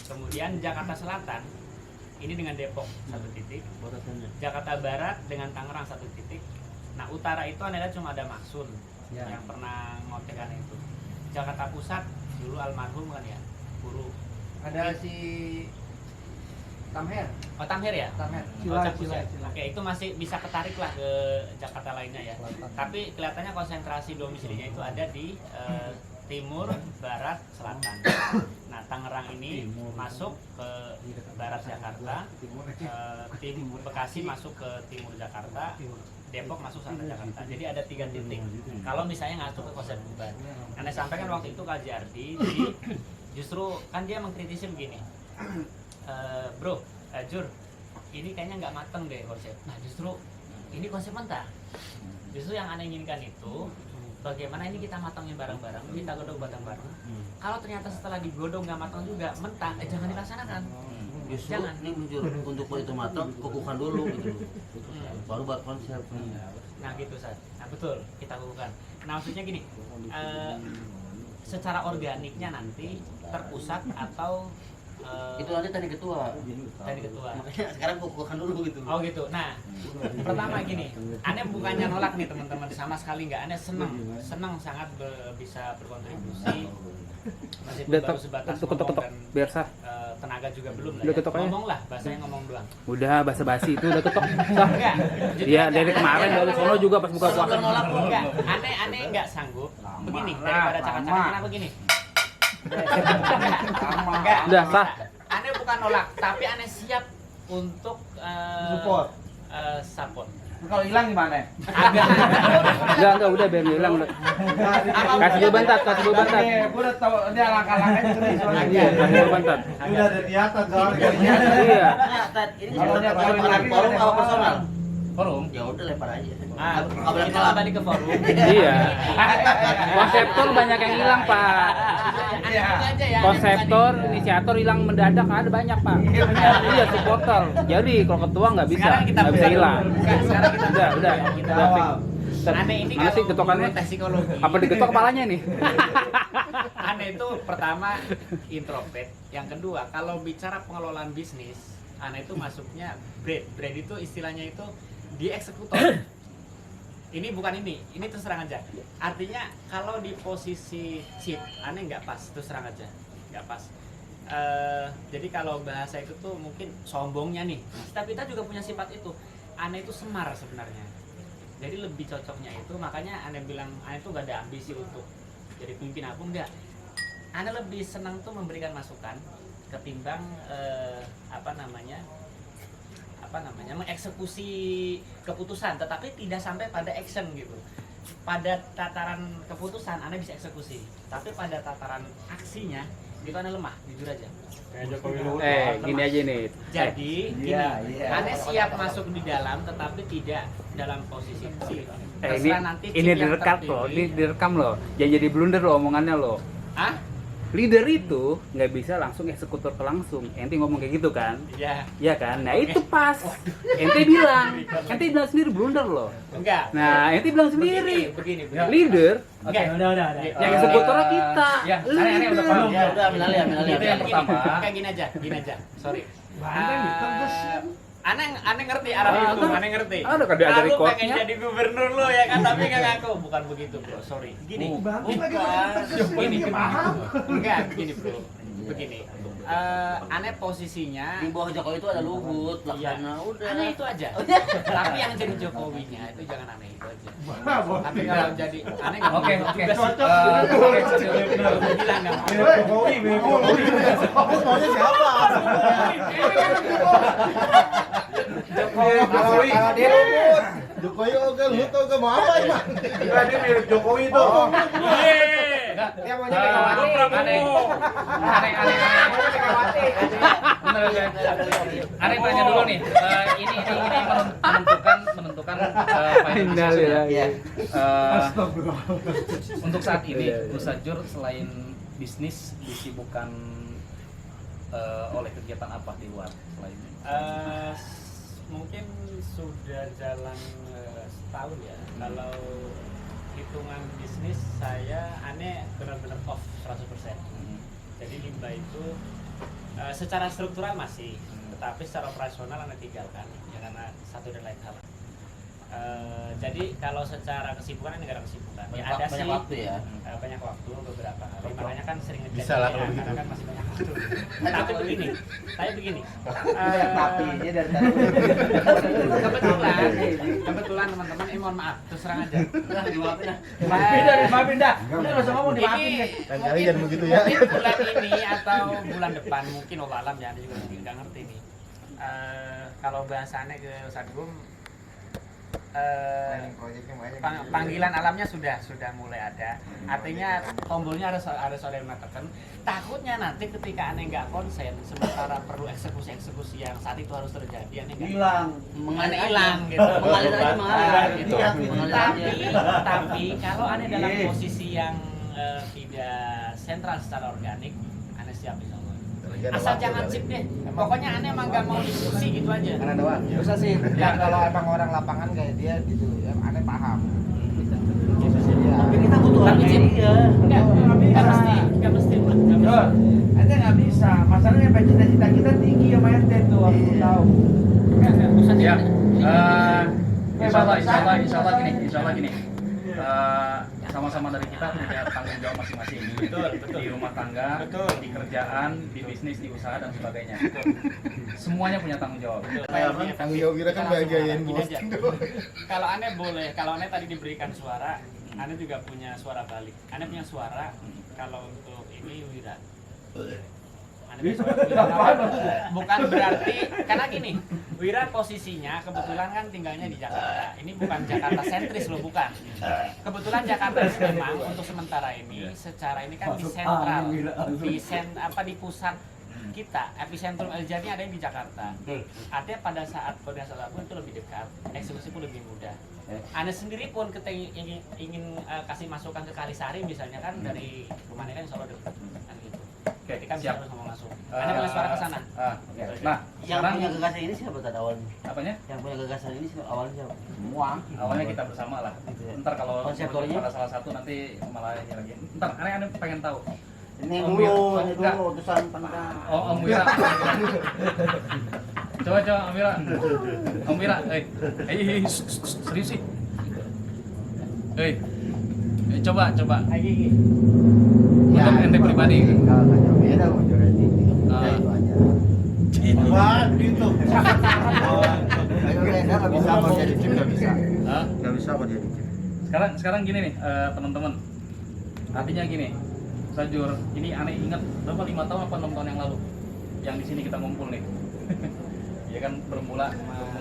kemudian Jakarta Selatan ini dengan Depok satu titik, Jakarta Barat dengan Tangerang satu titik. Nah utara itu anda lihat cuma ada Maksun yang pernah ngontekan itu. Jakarta Pusat dulu almarhum kan ya, Guru. Ada si Tamher. Oh Tamher ya? Tamher. Cila. Oke, itu masih bisa ketarik lah ke Jakarta lainnya ya. Tapi kelihatannya konsentrasi domisilinya itu ada di timur, barat, selatan. Nah, Tangerang ini masuk ke barat Jakarta, timur Bekasi masuk ke timur Jakarta, Depok masuk selatan Jakarta. Jadi ada 3 titik. Kalau misalnya ngatur ke konsep Gumbad. Anda sampaikan waktu itu ke Haji Ardi, jadi justru kan dia mengkritisi begini. Jur, ini kayaknya nggak mateng deh konsep. Nah, justru ini konsep mentah. Justru yang aneh inginkan itu bagaimana ini kita matangin bareng-bareng, kita godok bareng-bareng. Kalau ternyata setelah digodok nggak matang juga, mentah, jangan dilaksanakan. Justru Jangan. ini muncul untuk itu matang, kukuhkan dulu gitu. Baru buat konsep. Nah gitu Sat. Nah betul, kita kukuhkan. Nah maksudnya gini, secara organiknya nanti terpusat atau Itu nanti tadi ketua. Makanya sekarang kukuhkan dulu gitu. Oh gitu. Nah, pertama gini, aneh bukannya nolak nih teman-teman, sama sekali nggak. Aneh senang sangat bisa berkontribusi. Meskipun baru sebatas ngomong dan biar sah. Tenaga juga belum lah. Udah Ya. ketok aja. Ngomong lah, bahasanya ngomong doang. Udah basa-basi itu udah ketok. Sah. Enggak. Iya, dari kemarin dari sono juga pas buka puasa. Enggak. Aneh nggak sanggup. Begini, daripada cakap-cakap kenapa begini? Enggak. Udah sah. Aneh bukan nolak, tapi aneh siap untuk Support. support. Kalau hilang gimana? Enggak, udah biar dia hilang udah. Kasih beban tat. Gue udah tahu dia langkah-langkahnya ngeri soalnya. Iya, kasih beban tat. Udah ada di atas soalnya. Iya. Nah, Tat, ini Kalau dia kalau poin lagi, forum apa personal? Forum. Ya udah lempar aja. Kita balik ke forum. Iya. Konseptor banyak yang hilang, Pak. Konseptor, inisiator hilang mendadak, ada banyak, Pak. Iya, supporter. Jadi kalau ketua nggak bisa, Sekarang kita nggak bisa hilang. Sekarang kita Udah. Aneh ini Mana sih kalau ketokannya? menurut tes psikologi. Apa diketok kepalanya nih? Aneh itu pertama introvert, yang kedua kalau bicara pengelolaan bisnis, Aneh itu masuknya bread itu istilahnya itu di eksekutor. Ini bukan ini terus terang aja. Artinya kalau di posisi chief, Aneh nggak pas, terus terang aja, nggak pas. Jadi kalau bahasa itu tuh mungkin sombongnya nih, tapi kita juga punya sifat itu. Aneh itu semar sebenarnya. Jadi lebih cocoknya itu, makanya Aneh bilang Aneh itu gak ada ambisi untuk jadi pemimpin aku, enggak. Aneh lebih senang tuh memberikan masukan ketimbang mengeksekusi keputusan, tetapi tidak sampai pada action gitu. Pada tataran keputusan Aneh bisa eksekusi, tapi pada tataran aksinya itu Aneh lemah, jujur aja. Gini aja nih. Jadi gini, Aneh siap masuk di dalam, tetapi tidak dalam posisi chief. Ini direkam loh, ini direkam loh. Jangan jadi blunder loh omongannya loh. Ah? Leader itu nggak bisa langsung eksekutor ke langsung. Ente ngomong kayak gitu kan? Iya. Iya kan? Nah itu pas. Ente bilang sendiri blunder loh. Enggak. Nah ente bilang sendiri. Begini. Leader, Enggak. Udah. yang eksekutornya kita. Ya, aneh udah paham. Ya udah ambil alih. Itu yang pertama. Kayak gini aja. Sorry. Aneh ngerti arah itu, Aneh ngerti. Ada kan ada Aku pengen recordnya. jadi gubernur lo ya kan, tapi nggak ngaku. Bukan begitu bro, sorry. Gini. Gini. Enggak, begini bro. Begini. Aneh posisinya. Di bawah Jokowi itu ada Luhut, Iya. Laksana, udah. Aneh itu aja. Tapi yang jadi Jokowinya itu jangan aneh itu aja. Tapi kalau jadi aneh nggak Oke. bilang nggak mau. Jokowi. Maunya siapa? Jokowi. Kalau dia Luhut. Jokowi oke, Luhut oke, mau apa emang? Dia mirip Jokowi tuh. Dia maunya Megawati. Aneh tanya dulu nih. Ini menentukan Innalillahi. Iya. untuk saat ini Gus Sajur selain bisnis disibukkan oleh kegiatan apa di luar selain ini? Mungkin sudah jalan setahun ya. Kalau hitungan bisnis saya Aneh benar-benar off 100%. Jadi Limba itu secara struktural masih, tetapi secara operasional Aneh tinggalkan ya karena satu dan lain hal. Jadi kalau secara kesibukan Aneh nggak ada kesibukan. Ya ada Banyak sih. waktu ya. Banyak waktu beberapa hari. Makanya kan sering ngecek. Bisa lah kalau karena begitu. kan masih banyak waktu. Tapi begini. Tapinya dari tadi. Kebetulan teman-teman, mohon maaf, terus terang aja. Maafin dah. Udah nggak usah ngomong, dimaafin deh. Kali jangan begitu ya. Mungkin bulan ini atau bulan depan, mungkin Allah alam ya, Anda juga mungkin nggak ngerti nih. Kalau bahasannya ke Sadgum, panggilan alamnya sudah mulai ada. Artinya tombolnya harus ada yang menekan. Takutnya nanti ketika Aneh nggak konsen, sementara perlu eksekusi yang saat itu harus terjadi, Aneh nggak Hilang. Aneh hilang gitu. Mengalir aja, mengalir. Gitu. Iya, mengalir aja. Tapi kalau Aneh dalam posisi yang tidak sentral secara organik, Aneh siap insya Allah. Asal jangan chip deh. Pokoknya Aneh emang nggak mau diskusi gitu aja. Karena doang. Bisa sih. Ya kalau emang orang lapangan kayak dia gitu, ya Aneh paham. Tapi kita butuh orang Tapi, kayak Cip, dia. Nggak mesti. Jor, ente nggak bisa. Masalahnya cita-cita kita tinggi sama ente tuh, aku tahu. Ya, insya Allah gini. Sama-sama dari kita punya tanggung jawab masing-masing. Betul. Di rumah tangga, di kerjaan, di bisnis, di usaha dan sebagainya. Semuanya punya tanggung jawab. Tanggung jawab kita kan bahagiain Gini bos. aja. Kalau Aneh boleh, kalau Aneh tadi diberikan suara, Aneh juga punya suara balik. Aneh punya suara kalau untuk ini Wira. Aneh punya suara. Bukan berarti karena gini, Wira posisinya kebetulan kan tinggalnya di Jakarta. Ini bukan Jakarta sentris loh, bukan. Kebetulan Jakarta ini memang untuk sementara ini secara ini kan di sentral, di pusat kita epicentrum LJ-nya ada yang di Jakarta. Artinya pada saat koordinasi lapangan itu lebih dekat, eksekusi pun lebih mudah. Anda sendiri pun kita ingin kasih masukan ke Kalisari misalnya kan dari rumah ini kan Solo dekat kan gitu. Oke, Ketika bisa siap. langsung masuk. Anda punya suara ke sana. Nah, Yang sekarang punya gagasan ini siapa tadi awalnya? apanya? Yang punya gagasan ini siapa awalnya siapa? Semua. Awalnya kita bersama lah. Ntar kalau Konseptornya? ada salah satu nanti malah ini lagi. Ntar aneh pengen tahu. Ini Om dulu, Wira. ini Enggak. dulu utusan pendatang. Oh, Om Wira. Coba Om Wira. Om Wira, serius sih. Coba. Untuk ente pribadi. Kalau nggak jauh beda, mau juara di Ah. itu aja. Wah, gitu. Ayo Reza nggak bisa mau jadi tim nggak bisa. Hah? Nggak bisa mau jadi tim. Sekarang gini nih teman-teman. Artinya gini, Sajur, ini aneh ingat berapa 5 tahun apa 6 tahun yang lalu yang di sini kita ngumpul nih. Iya kan bermula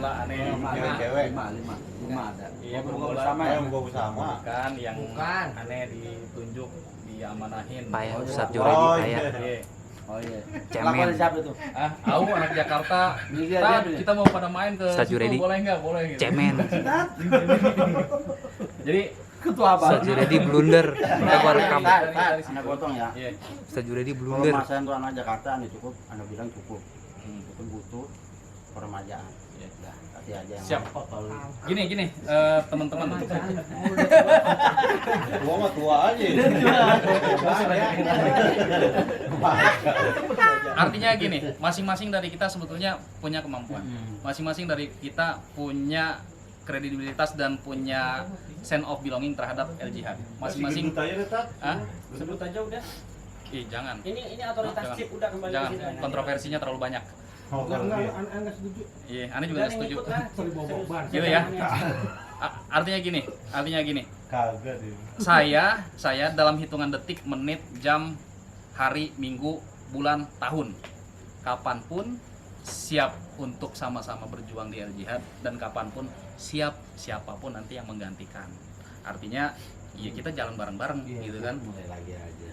aneh Cewek. Lima ada. Iya Buka bersama. kan yang aneh ditunjuk diamanahin. Payah Oh, Ustadz Oh, Juredi iya. payah. Iya. Oh iya. Cemen. Laporan siapa itu? Tahu anak Jakarta. Iya, Tad, dia. kita mau pada main ke Ustadz situ, Juredi. boleh nggak? Boleh gitu. Cemen. Jadi Ketua apa? Ustadz Juredi blunder. Kita gua rekam. Anak potong ya. iya. Ustadz Juredi Kalau blunder. masa untuk anak Jakarta nih cukup, anak bilang cukup. Itu butuh peremajaan. Iya. Dah, kasih aja yang Siap. kalau Gini teman-teman. Gua mah tua aja. Artinya gini, masing-masing dari kita sebetulnya punya kemampuan. Masing-masing dari kita punya kredibilitas dan punya sense of belonging terhadap LJH. Masing-masing. Gendut aja deh, Tat. Hah? Sebut aja udah. Ih, jangan. Ini otoritas Jangan. chip udah kembali Jangan. ke sini. Kontroversinya terlalu banyak. Oh, kalau dia. Enggak setuju. Iya, aneh juga Udah nggak setuju. ikut lah. Gitu ya. Artinya gini. Kagak dia. Saya dalam hitungan detik, menit, jam, hari, minggu, bulan, tahun, kapanpun siap untuk sama-sama berjuang di LJH dan kapanpun siap siapapun nanti yang menggantikan. Artinya, ya kita jalan bareng-bareng gitu kan. mulai lagi aja.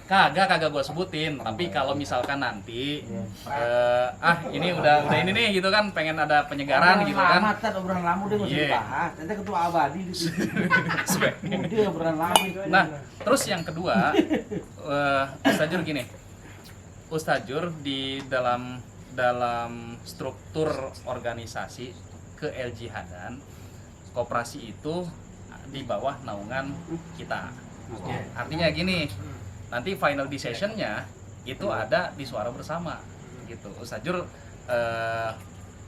Kagak gue sebutin, tapi kalau misalkan nanti ini udah ini nih gitu kan, pengen ada penyegaran gitu kan. Lama, Tat, obrolan lama udah nggak usah Iya. dibahas. Nanti ketua abadi di situ. Udah obrolan lama. Nah, terus yang kedua, Ustadzur gini, Ustadzur di dalam struktur organisasi ke LJH-an, koperasi itu di bawah naungan kita. Artinya gini, nanti final decision-nya itu ada di suara bersama gitu. Ustadzur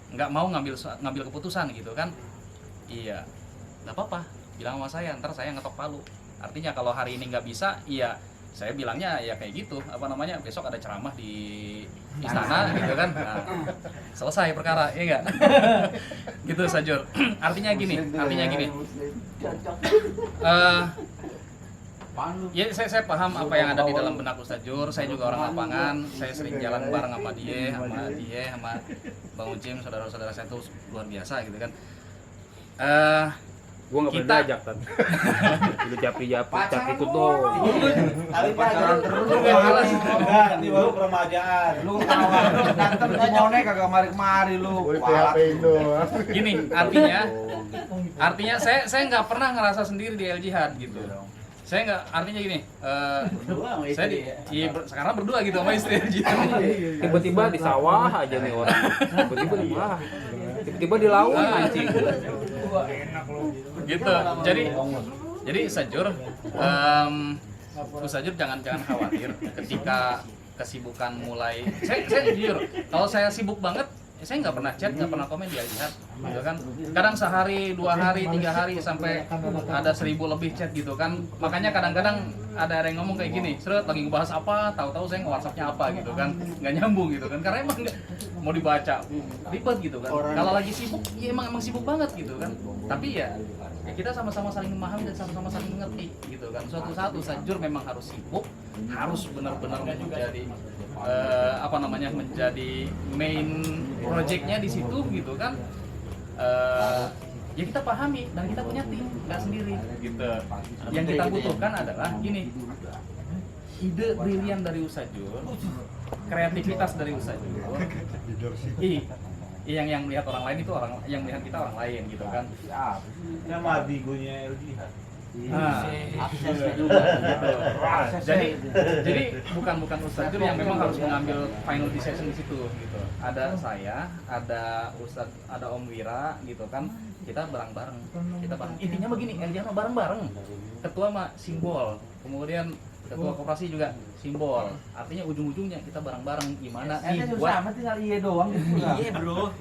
nggak mau ngambil keputusan gitu kan. Iya, nggak apa-apa, bilang sama saya, ntar saya ngetok palu. Artinya kalau hari ini nggak bisa, iya saya bilangnya ya kayak gitu, besok ada ceramah di istana gitu kan. Nah, selesai perkara, iya nggak? Gitu Sajur. Artinya gini. Ya saya paham apa yang ada di dalam benak Ustadzur. Saya juga orang lapangan, saya sering jalan bareng sama dia, sama Bang Ucim, saudara-saudara saya tuh luar biasa gitu kan. Gua nggak pernah Kita- diajak kan. Udah japri ikut dong. Tapi pacaran terus lu Malas. Enggak, ini baru peremajaan. Lu kawan datang ke Mone kagak mari-mari lu. Gini, artinya saya nggak pernah ngerasa sendiri di LJH gitu. Saya nggak, artinya gini, saya sekarang berdua gitu sama istri LJH. Tiba-tiba di sawah aja nih orang. Tiba-tiba di bawah. Tiba-tiba di laut mancing. Gitu. Jadi Sajur, Sajur jangan khawatir ketika kesibukan mulai. Saya jujur, kalau saya sibuk banget, saya nggak pernah chat, nggak pernah komen di LJH, gitu kan. Kadang sehari, 2 hari, 3 hari sampai ada 1000 lebih chat gitu kan. Makanya kadang-kadang ada yang ngomong kayak gini, seret lagi ngebahas apa, tahu-tahu saya nge-WhatsApp-nya apa gitu kan, nggak nyambung gitu kan. Karena emang nggak mau dibaca, ribet gitu kan. Kalau lagi sibuk, ya emang sibuk banget gitu kan. Tapi ya kita sama-sama saling memahami dan sama-sama saling mengerti gitu kan. Suatu saat Sajur memang harus sibuk, harus benar-benar menjadi menjadi main projectnya di situ gitu kan. Ya kita pahami dan kita punya tim, nggak sendiri gitu. Yang kita butuhkan adalah gini, ide brilian dari Ustadz Jul, kreativitas dari Ustadz Jul. Yang melihat orang lain itu yang melihat kita orang lain gitu kan. Yang madigonya LJH. Nah, Aksesnya juga gitu. jadi bukan Ustadz Jul yang memang harus mengambil final decision di situ gitu. Ada saya, ada Ustadz, ada Om Wira gitu kan. Kita bareng-bareng. Intinya begini, LJH bareng-bareng. Ketua mah simbol. Kemudian ketua koperasi juga simbol. Artinya ujung-ujungnya kita bareng-bareng gimana nih buat sama tinggal iya doang gitu. Iya bro,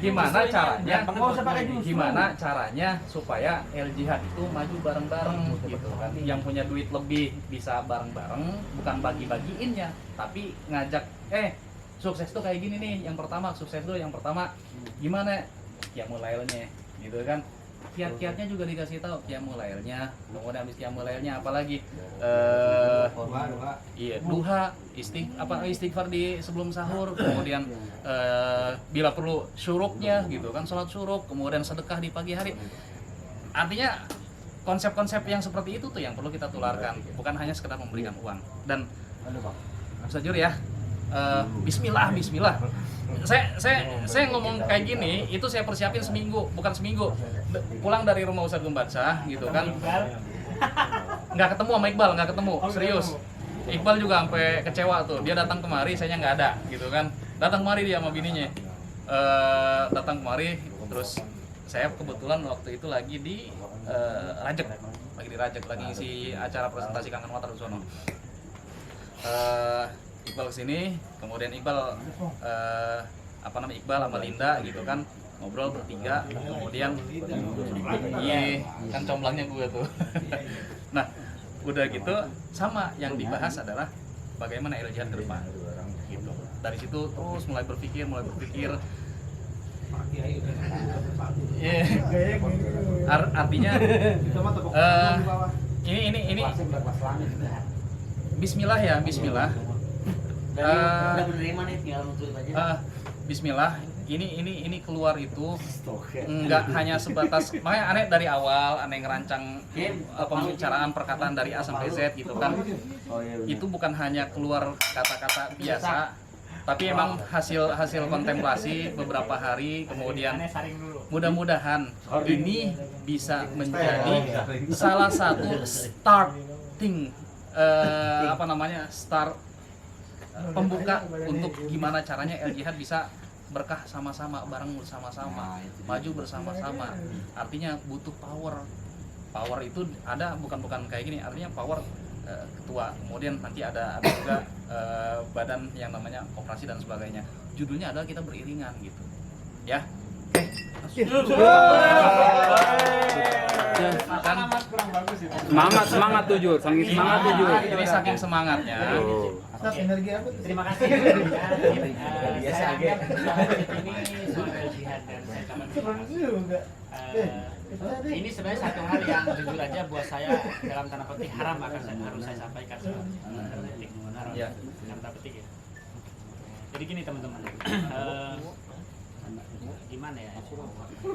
gimana caranya Nggak usah pakai jus. gimana caranya supaya LJH itu maju bareng-bareng gitu kan. Yang punya duit lebih bisa bareng-bareng, bukan bagi-bagiinnya, tapi ngajak sukses tuh kayak gini nih. Yang pertama sukses tuh yang pertama gimana qiyamul lailnya gitu kan. Kiat-kiatnya juga dikasih tahu qiyamul lailnya. Kemudian habis qiyamul lailnya apalagi duha, istighfar di sebelum sahur, kemudian bila perlu syuruknya gitu kan, sholat syuruk, kemudian sedekah di pagi hari. Artinya konsep-konsep yang seperti itu tuh yang perlu kita tularkan, bukan hanya sekedar memberikan uang. Dan Ustaz Jur ya, bismillah. Saya ngomong kayak gini, itu saya persiapin bukan seminggu. Pulang dari rumah Ustadz Gumbatsah gitu kan, nggak ketemu sama Iqbal, nggak ketemu, serius. Iqbal juga sampai kecewa tuh, dia datang kemari, saya nggak ada gitu kan. Datang kemari dia sama bininya, datang kemari, terus saya kebetulan waktu itu lagi di Rajek, lagi ngisi acara presentasi Kangen Watar di sono. Iqbal kesini, kemudian Iqbal Iqbal sama Linda gitu kan, ngobrol bertiga, kemudian kan comblangnya gue tuh. Nah udah gitu, sama yang dibahas adalah bagaimana LJH ke depan gitu. Dari situ terus mulai berpikir artinya ini bismillah. Bismillah, ini keluar itu nggak hanya sebatas, makanya aneh dari awal aneh ngerancang pembicaraan perkataan dari A sampai Z gitu kan. Itu bukan hanya keluar kata-kata biasa, tapi emang hasil kontemplasi beberapa hari, kemudian mudah-mudahan ini bisa menjadi salah satu starting start pembuka untuk gimana caranya LJH bisa berkah sama-sama, bareng bersama-sama, maju bersama-sama. Artinya butuh power itu ada, bukan kayak gini, artinya power ketua, kemudian nanti ada juga badan yang namanya koperasi dan sebagainya. Judulnya adalah kita beriringan gitu ya. Semangat tuh, saking semangat tuh. Ini saking semangatnya. Energi apa tuh? Terima kasih. Biasa aja. Ini soal LJH dan saya ucapkan terima kasih. Ini sebenarnya satu hal yang jujur aja buat saya dalam tanda petik haram harus saya sampaikan Ya. Dalam tanda petik ya. Jadi gini teman-teman. Gimana ya?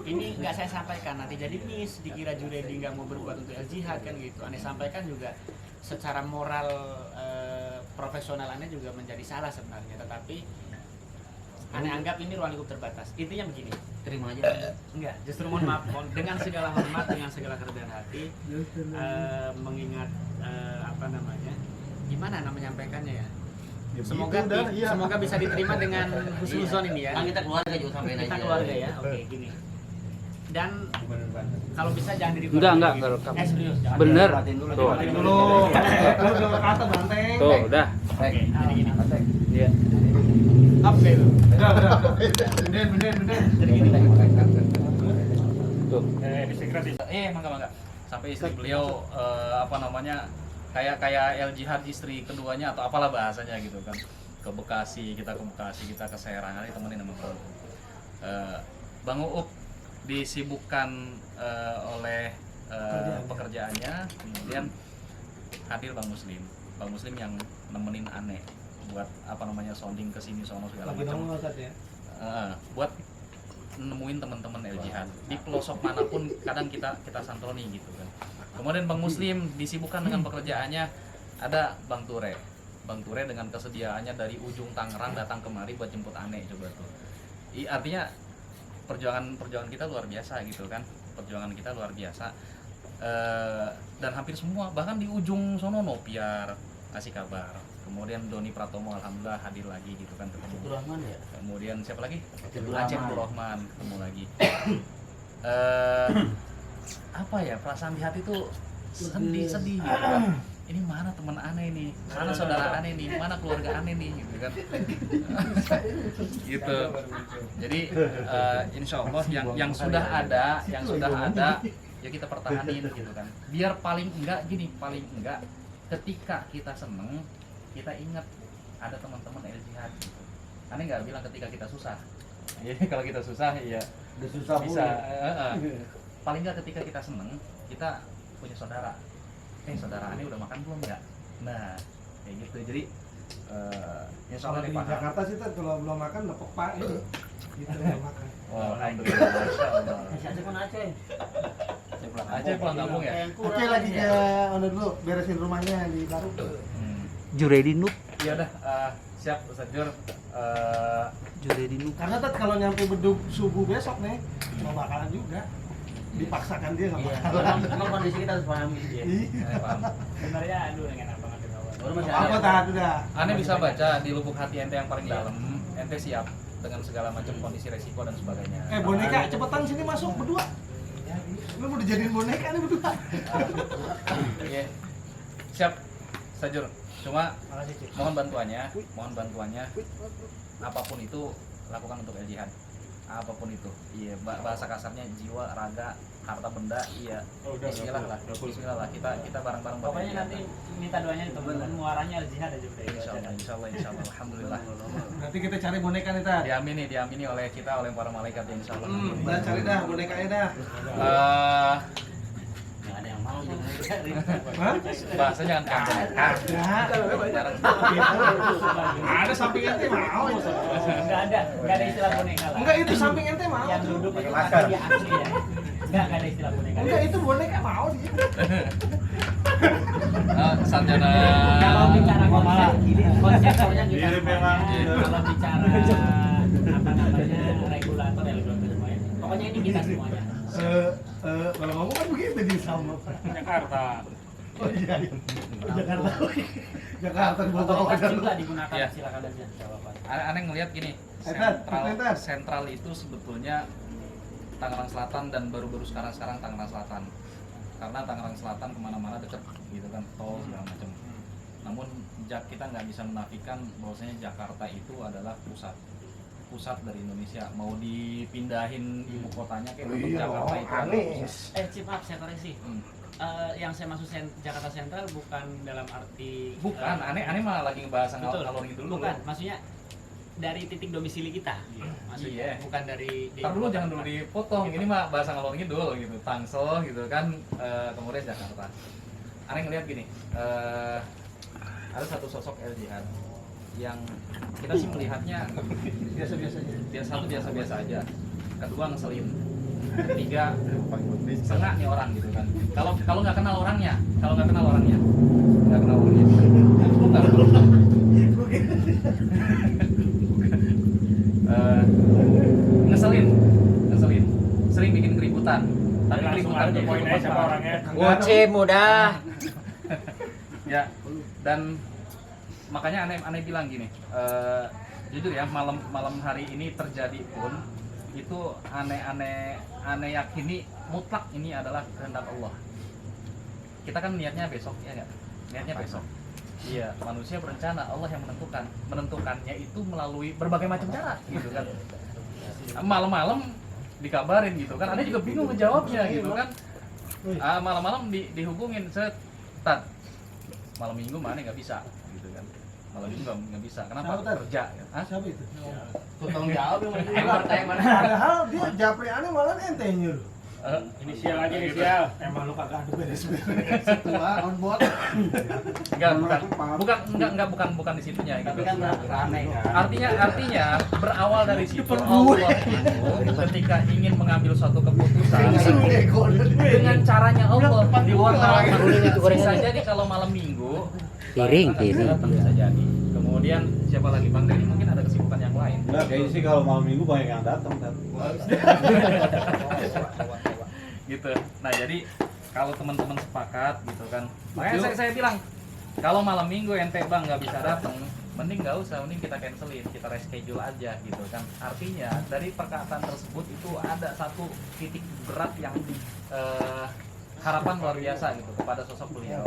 Ini nggak saya sampaikan nanti jadi miss, dikira Juredi nggak mau berbuat untuk LJH kan gitu. Aneh sampaikan juga secara moral profesional aneh juga menjadi salah sebenarnya, tetapi aneh anggap ini ruang lingkup terbatas. Intinya begini, Terima aja. enggak, justru mohon maaf, dengan segala hormat, dengan segala kerendahan hati, mengingat gimana menyampaikannya ya. Semoga bisa diterima dengan husnuzon ini ya. Kan kita keluarga juga sampai Kita aja. keluarga ya. Oke, gini. Dan kalau bisa jangan diri Enggak rekam. serius, jangan. Bener. Dulu. Kalau udah kata banteng. Tuh, udah. Oke, jadi gini. Iya. Apa itu? Udah. Bener. Jadi gini. Tuh. Mangga. Sampai istri beliau kayak LJH istri keduanya atau apalah bahasanya gitu kan, ke Bekasi, kita ke Serang, nanti temenin sama Bang Uuk disibukkan oleh pekerjaannya, kemudian hadir Bang Muslim yang nemenin aneh buat sounding kesini sono segala macam, buat nemuin teman-teman LJH di pelosok manapun, kadang kita santroni gitu kan. Kemudian Bang Muslim disibukkan dengan pekerjaannya, ada Bang Ture. Bang Ture dengan kesediaannya dari ujung Tangerang datang kemari buat jemput Ane, coba tuh. Artinya perjuangan kita luar biasa gitu kan. Perjuangan kita luar biasa. Dan hampir semua, bahkan di ujung sono Nopiar kasih kabar. Kemudian Doni Pratomo alhamdulillah hadir lagi gitu kan, ketemu. Rahman ya. Kemudian siapa lagi? Abdul Aceh Rahman. Rahman ketemu lagi. Apa ya, perasaan di hati tuh sedih gitu kan. Ini mana teman Ane nih, mana saudara Ane nih, mana keluarga Ane nih gitu kan. Gitu. Jadi insya Allah yang sudah ada ya kita pertahanin gitu kan. Biar paling enggak ketika kita seneng kita ingat ada teman-teman El-Jihad gitu. Ane nggak bilang ketika kita susah. Jadi kalau kita susah ya Udah susah bisa. Paling nggak ketika kita seneng kita punya saudara. Saudara Ane udah makan belum ya? Nah kayak gitu. Jadi insya Kalau Allah di dipaham. Jakarta sih Ted, kalau belum makan nepok Pak ini. Gitu belum makan. Oh, alhamdulillah. Masya Allah. Aceh kan Aceh. Aceh pulang kampung ya? Oke lagi ke ono dulu beresin rumahnya di baru. Juredi Nuk. Ya udah siap Ustaz Jur. Juredi Nuk. Karena Ted kalau nyampe beduk subuh besok nih, mau bakalan juga. Dipaksakan dia nggak bakalan. Emang kondisi kita harus pahami ya. Paham. Sebenarnya aduh dengan apa nggak tahu. Baru masih Apa ada. tahan udah. Ane bisa baca di lubuk hati ente yang paling dalam, ente siap dengan segala macam kondisi resiko dan sebagainya. Boneka cepetan sini masuk berdua. Lu mau dijadiin boneka nih berdua. Iya. Siap, Sajur. Cuma mohon bantuannya. Apapun itu lakukan untuk El-Jihad. Apapun itu. Iya, bahasa kasarnya jiwa, raga, harta benda, iya. Bismillah lah. Kita bareng-bareng buat Pokoknya El-Jihad. nanti minta doanya di teman-teman muaranya al-jihad aja udah. Insyaallah, alhamdulillah. Nanti kita cari boneka nih Ted. Diamini oleh kita, oleh para malaikat ya insyaallah. Udah cari dah bonekanya dah. Nggak ada yang mau jadi. Hah? Bahasa jangan kampung. Ada samping ente mau. Nggak ada istilah boneka lah. Enggak itu samping ente mau. Yang duduk itu kan dia asli ya. Nggak ada istilah boneka. Enggak itu boneka mau dia. Sarjana. Kalau bicara konsep soalnya kita Mirip memang. kalau bicara apa namanya regulator semuanya. Pokoknya ini kita semuanya. Kalau ngomong kan begitu di sama. Jakarta. Oh iya. Jakarta. Jakarta Otoritas botol. juga digunakan Iya. silakan aja. Jawaban. Aneh ngelihat gini, sentral itu sebetulnya Tangerang Selatan dan baru-baru sekarang Tangerang Selatan. Karena Tangerang Selatan kemana-mana dekat gitu kan, tol segala macam. Namun kita nggak bisa menafikan bahwasanya Jakarta itu adalah pusat dari Indonesia. Mau dipindahin ibu kotanya kayak bentuk Jakarta itu adalah pusat. Chief up saya koreksi. Yang saya maksud Jakarta Sentral bukan dalam arti Bukan, aneh malah lagi ngebahas betul. ngalor ngidul dulu. Bukan, maksudnya dari titik domisili kita. Maksudnya Iya. bukan dari Ntar dulu jangan dulu dipotong, ini mah bahasa ngalor ngidul gitu, Tangsel gitu kan, kemudian Jakarta. Aneh ngelihat gini, ada satu sosok El-Jihad yang kita sih melihatnya biasa-biasa aja. Kedua ngeselin, ketiga sengak nih orang gitu kan. Kalau nggak kenal orangnya, bukan. Ngeselin, sering bikin keributan. Tapi keributan tuh poin aja siapa orangnya. Goce mudah. Ya, dan makanya aneh bilang gini, jujur ya malam hari ini terjadi pun itu aneh yakini mutlak ini adalah kehendak Allah. Kita kan niatnya besok ya nggak? Niatnya besok. Iya, manusia berencana, Allah yang menentukannya itu melalui berbagai macam cara gitu kan. Malam-malam dikabarin gitu kan, Anda juga bingung ngejawabnya gitu kan. Malam-malam dihubungin, Tat, malam minggu mana nggak bisa gitu kan. Malam minggu nggak bisa, kenapa? Kerja. Siapa itu? Tutong jawab yang mana? Padahal dia japri aneh malah ente nyuruh. inisial aja inisial. Emang lu kagak ada beres-beres. Setua on board. Bukan di situnya Tapi gitu. kan ramai kan. Artinya berawal dari situ Allah itu ketika ingin mengambil suatu keputusan dengan caranya Allah di luar malam. Bisa jadi kalau malam minggu Piring, kita nggak bisa piring. datang, bisa jadi. Kemudian siapa lagi Bang Denny mungkin ada kesibukan yang lain. Enggak, kayaknya sih kalau malam minggu banyak yang datang. Gitu. Nah jadi kalau teman-teman sepakat gitu kan, makanya saya bilang kalau malam minggu ente Bang nggak bisa datang, mending nggak usah, mending kita cancelin, kita reschedule aja gitu kan. Artinya dari perkataan tersebut itu ada satu titik berat yang harapan luar biasa gitu kepada sosok beliau.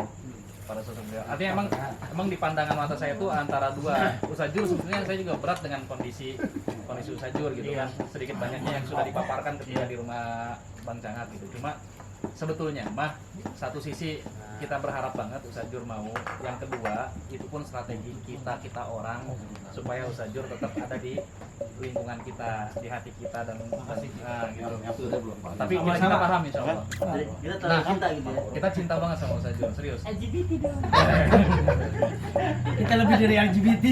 Artinya emang di pandangan mata saya itu antara dua. Usajur sebetulnya saya juga berat dengan kondisi Usajur gitu kan. Sedikit banyaknya yang sudah dipaparkan ketika di rumah Bang Cangat gitu. Cuma sebetulnya mah satu sisi kita berharap banget Usajur mau, yang kedua itu pun strategi kita orang supaya Usajur tetap ada di lingkungan kita, di hati kita dan gitu. Tapi kita paham insya Allah. Kita terlalu cinta gitu ya. Kita cinta banget sama Usajur, serius. LGBT dong. Kita lebih dari LGBT.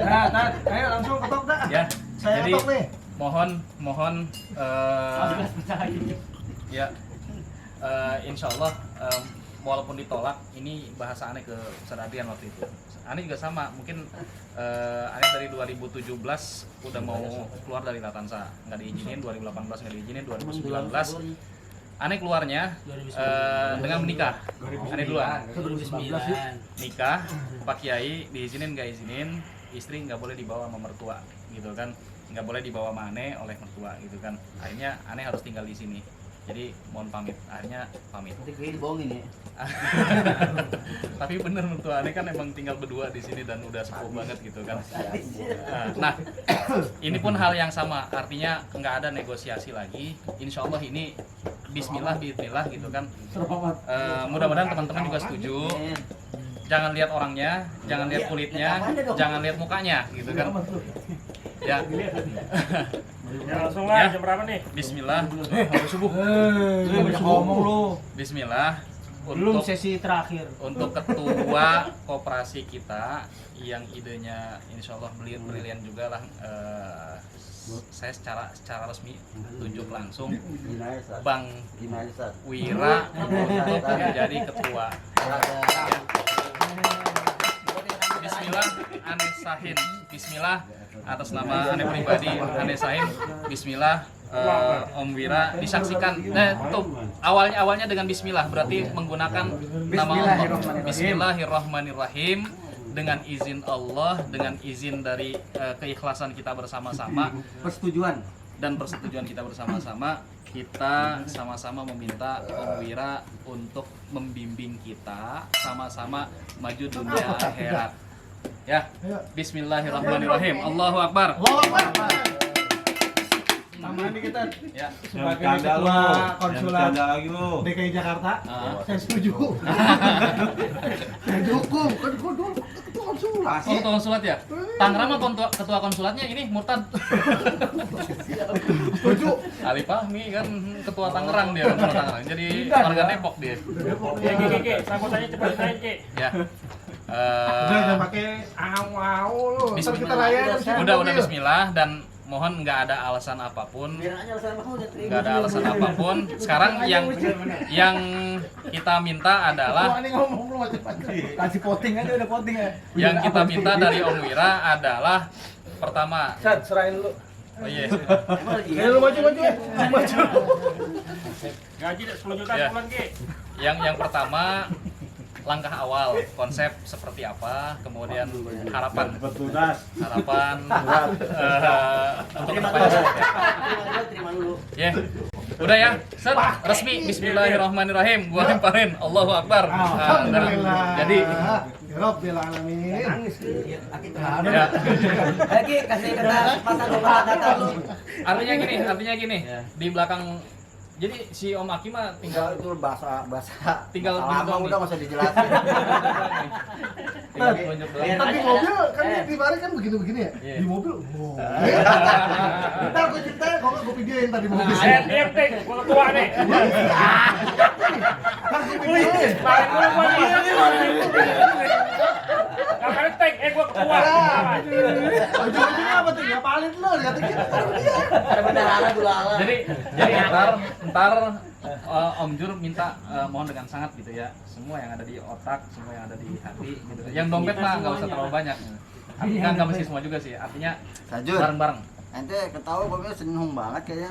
Nah, ayo langsung ketok dah. Ya, Saya jadi ketok nih. mohon ya insya Allah walaupun ditolak, ini bahasa aneh ke Ustaz Adrian waktu itu. Aneh juga sama, mungkin Aneh dari 2017 udah mau keluar dari Latansa, nggak diizinin, 2018 nggak diizinin, 2019 Aneh keluarnya dengan menikah. Aneh duluan 2009. nikah, Pak Kiai diizinin nggak izinin, istri nggak boleh dibawa sama mertua gitu kan, nggak boleh dibawa sama Aneh oleh mertua gitu kan. Akhirnya Aneh harus tinggal di sini. Jadi mohon pamit, akhirnya pamit. Nanti kayaknya dibohongin ya. Tapi bener mertua Aneh kan emang tinggal berdua di sini dan udah sepuh banget gitu kan. Nah, ini pun hal yang sama, artinya nggak ada negosiasi lagi. Insya Allah ini Bismillah, Bismillah gitu kan. Mudah-mudahan teman-teman juga setuju. Jangan lihat orangnya, jangan lihat kulitnya, jangan lihat mukanya gitu kan. Ya. Ya langsung lah, jam berapa nih? Bismillah. Habis subuh. Ngomong lu. Bismillah. Belum Untuk sesi terakhir. untuk ketua koperasi kita yang idenya insya Allah brilian juga lah, saya secara resmi tunjuk langsung Gimana ya, Sat? Bang Gimana ya, Sat? Wira untuk menjadi ketua. Bismillah, Aneh Sahin. Bismillah, atas nama Aneh pribadi, Aneh Sahin. Bismillah, Om Wira disaksikan. Tuh awalnya dengan Bismillah, berarti menggunakan nama Allah. Bismillahirrahmanirrahim. Dengan izin Allah, dengan izin dari keikhlasan kita bersama-sama, Persetujuan. dan persetujuan kita bersama-sama, kita sama-sama meminta Om Wira untuk membimbing kita sama-sama maju dunia akhirat. Ya, Bismillahirrahmanirrahim. Allahu Akbar. Tambahan nih kita Ya. sebagai Yang bercanda ketua lu. konsulat Yang bercanda lagi lu. DKI Jakarta, Ah. saya setuju. Saya dukung. Kan gua dulu ketua konsulat. Oh, ketua konsulat ya? Tangerang mah ketua konsulatnya ini murtad. Setuju. Ali Fahmi kan ketua Tangerang dia, kan ketua Tangerang. Jadi warga Depok dia. Oke, sambutannya cepat naik, Ki. Ya. Udah jangan pakai au lu. Ntar kita rayain di Udah mobil. Bismillah, dan mohon nggak ada alasan apapun. Biar aja alasan kamu udah terima. Nggak ada alasan apapun. Sekarang yang kita minta adalah, Wah, ini ngomong lu macam-macam. Kasih voting aja, udah voting ya. yang kita minta dari Om Wira adalah pertama. Sat, serahin lu. Oh iya. Emang lagi Ayo lu maju. Maju. Gaji 10 juta Ya. sebulan, Ki. Yang pertama, langkah awal, konsep seperti apa, kemudian harapan Bertunas. untuk Terima kedepannya. dulu. Terima dulu. Ya, udah ya, set, resmi. Bismillahirrahmanirrahim. Gua lemparin. Allahu Akbar. Alhamdulillah. Jadi, ya Rabbil alamin. Nangis ya. ya, Lagi kasih kata lu. artinya gini. Di belakang, jadi si Om Aki mah tinggal Itu bahasa Tinggal lama doang udah nih. nggak usah dijelasin. tinggal tunjuk doang. Ntar di mobil kan di mari kan begini-begini ya. Iya. Di mobil. Wow. Ntar gue ceritain, kalau nggak gue videoin tadi di mobil. Diam, Tik. Gua ketua nih. Ntar gue videoin. Tarik dulu gua nih. Kakak tank, gua ketua. Ujung-ujungnya apa tuh? Ya paling lo, lihat gitu baru dia. Ada bendahara dulu ala. Jadi ntar Om Jur minta mohon dengan sangat gitu ya, semua yang ada di otak, semua yang ada di hati gitu. Yang dompet mah nggak usah terlalu banyak. Artinya nggak mesti semua juga sih, artinya Sajur. bareng-bareng. Ente ketawa pokoknya seneng banget kayaknya.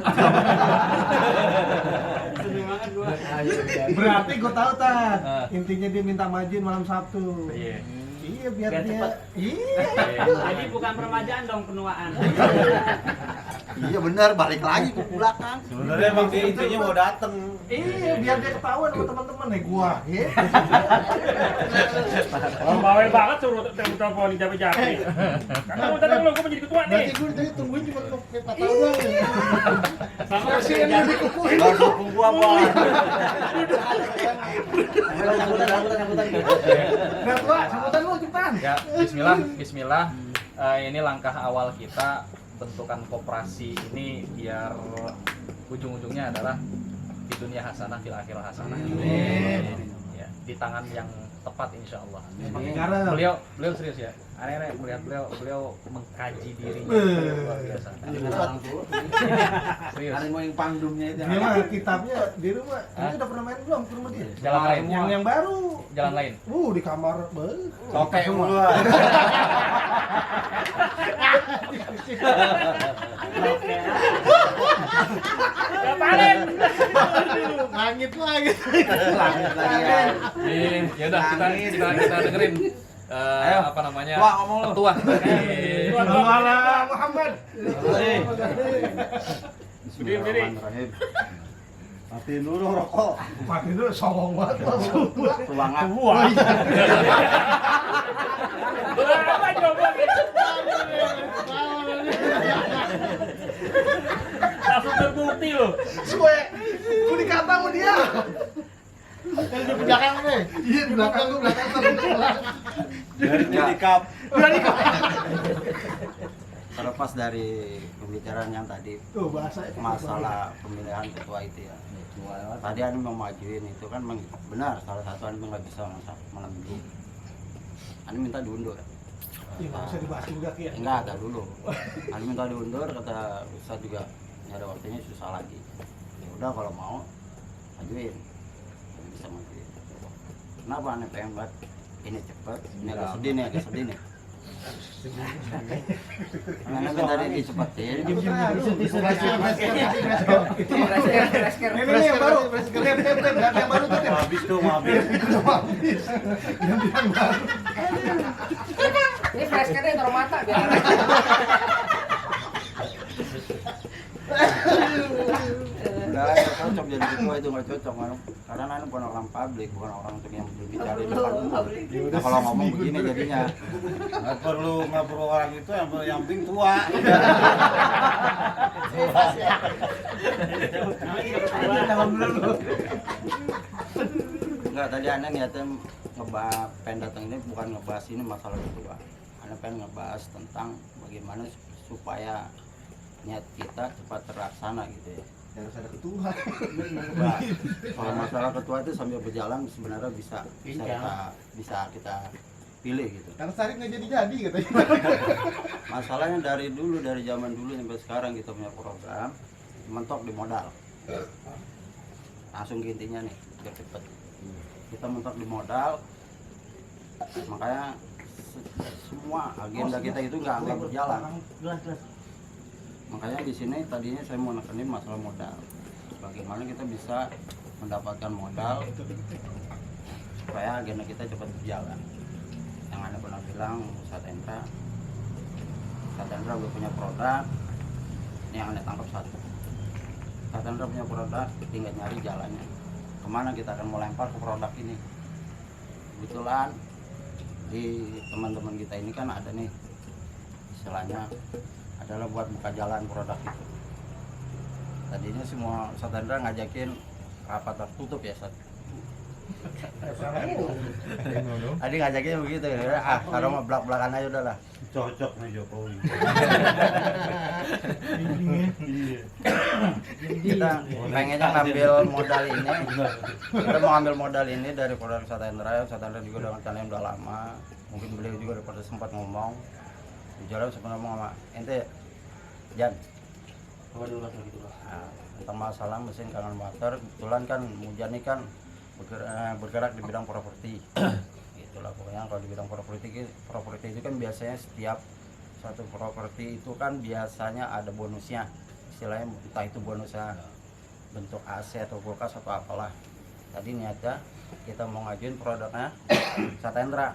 Berarti gue tahu Tan. Intinya dia minta majin malam Sabtu. Iya. Iya biar Biar dia. cepet. Iya. Jadi bukan permajaan dong, penuaan. Iya benar, balik lagi ke belakang. Sebenarnya emang dia intinya mau dateng. Iya biar dia ketahuan sama teman-teman nih gua. Ya. Bawel banget suruh telepon di Japi-Japi. Karena udah dulu gua menjadi ketua nih. Berarti gue tadi tungguin cuma untuk kayak 4 tahun doang. Ya. Sama Kasihan dia dikukuhin. Harus dukung gua, Bang. Nah, tua, sambutan lu cepetan. Ya, bismillah. Ini langkah awal kita bentukan koperasi ini biar ujung-ujungnya adalah di dunia hasanah, fil akhirah hasanah. Ya, di tangan yang tepat insya Allah. Beliau serius ya. Aneh-aneh melihat beliau mengkaji dirinya luar biasa. Serius. Ada mau yang pangdumnya itu. Dia mah kitabnya di rumah. Ini udah pernah main belum ke rumah dia? Jalan lain. Yang baru. Jalan lain. Di kamar. Oke mulu. Ya paling. Langit lagi. Langit lagi ya. Ya udah kita dengerin apa namanya? Wah, ngomong lu. Ketua. Wala Muhammad. Bismillahirrahmanirrahim. Matiin dulu rokok. Matiin dulu songong banget. Ruangan. Apa coba gitu? Langsung terbukti loh. Gue dikata sama dia. Yang di belakang nih. Iya di belakang gue belakang. Dari tikap. Terlepas dari pembicaraan yang tadi Tuh bahasa masalah pemilihan ketua itu ya. Tadi Anda mau majuin itu kan benar, salah satu Anda nggak bisa malam minggu. Anda minta diundur. Iya nggak usah dibahas juga Ki. Enggak, ada dulu. Anda minta diundur, kata Ustaz juga nggak ada waktunya, susah lagi. Ya udah kalau mau majuin, bisa majuin. Kenapa Anda pengen banget ini cepet? Ini agak sedih nih. Karena kan tadi dicepetin. Ini yang baru. Yang baru tuh. Habis tuh, habis. Yang baru. Ini flash card-nya taruh mata biar. Enggak, nggak cocok jadi ketua itu, nggak cocok. Karena Anda bukan orang publik, bukan orang untuk yang berbicara di depan umum. Nah, kalau ngomong begini jadinya Nggak perlu orang itu, yang penting tua. enggak, tadi Anda niatnya pengen datang ini bukan ngebahas ini masalah ketua. Anda pengen ngebahas tentang bagaimana supaya niat kita cepat terlaksana gitu ya. Harus ada ketua. Nah, kalau masalah ketua itu sambil berjalan sebenarnya bisa kita pilih gitu. Karena Sarik nggak jadi katanya. Masalahnya dari zaman dulu sampai sekarang kita punya program mentok di modal. Langsung ke intinya nih, biar cepet. Kita mentok di modal, makanya semua agenda kita itu nggak berjalan. Makanya di sini tadinya saya mau nekenin masalah modal. Bagaimana kita bisa mendapatkan modal supaya agenda kita cepat berjalan. Yang Anda pernah bilang, Ustaz Hendra udah punya produk, ini yang Anda tangkap satu. Ustaz Hendra punya produk, tinggal nyari jalannya. Kemana kita akan mau lempar ke produk ini? Kebetulan di teman-teman kita ini kan ada nih istilahnya adalah buat buka jalan produk itu. Tadinya semua Ustaz Hendra ngajakin rapat tertutup ya Ustaz. Tadi ngajakin begitu ya. Kalau mau belak-belakan aja udahlah. Cocok nih Jokowi. Kita pengennya ngambil modal ini. Kita mau ambil modal ini dari produk Ustaz Hendra. Ustaz Hendra juga udah rencananya udah lama. mungkin beliau juga udah pada sempat ngomong di jalan, sempat ngomong sama ente Jan, coba dulu lah gitu lah. Nah, tentang masalah mesin kangen water, kebetulan kan Mujani kan bergerak di bidang properti. Itulah pokoknya kalau di bidang properti itu kan biasanya setiap satu properti itu kan biasanya ada bonusnya, istilahnya entah itu bonusnya bentuk AC atau kulkas atau apalah. Tadi niatnya kita mau ngajuin produknya Satendra,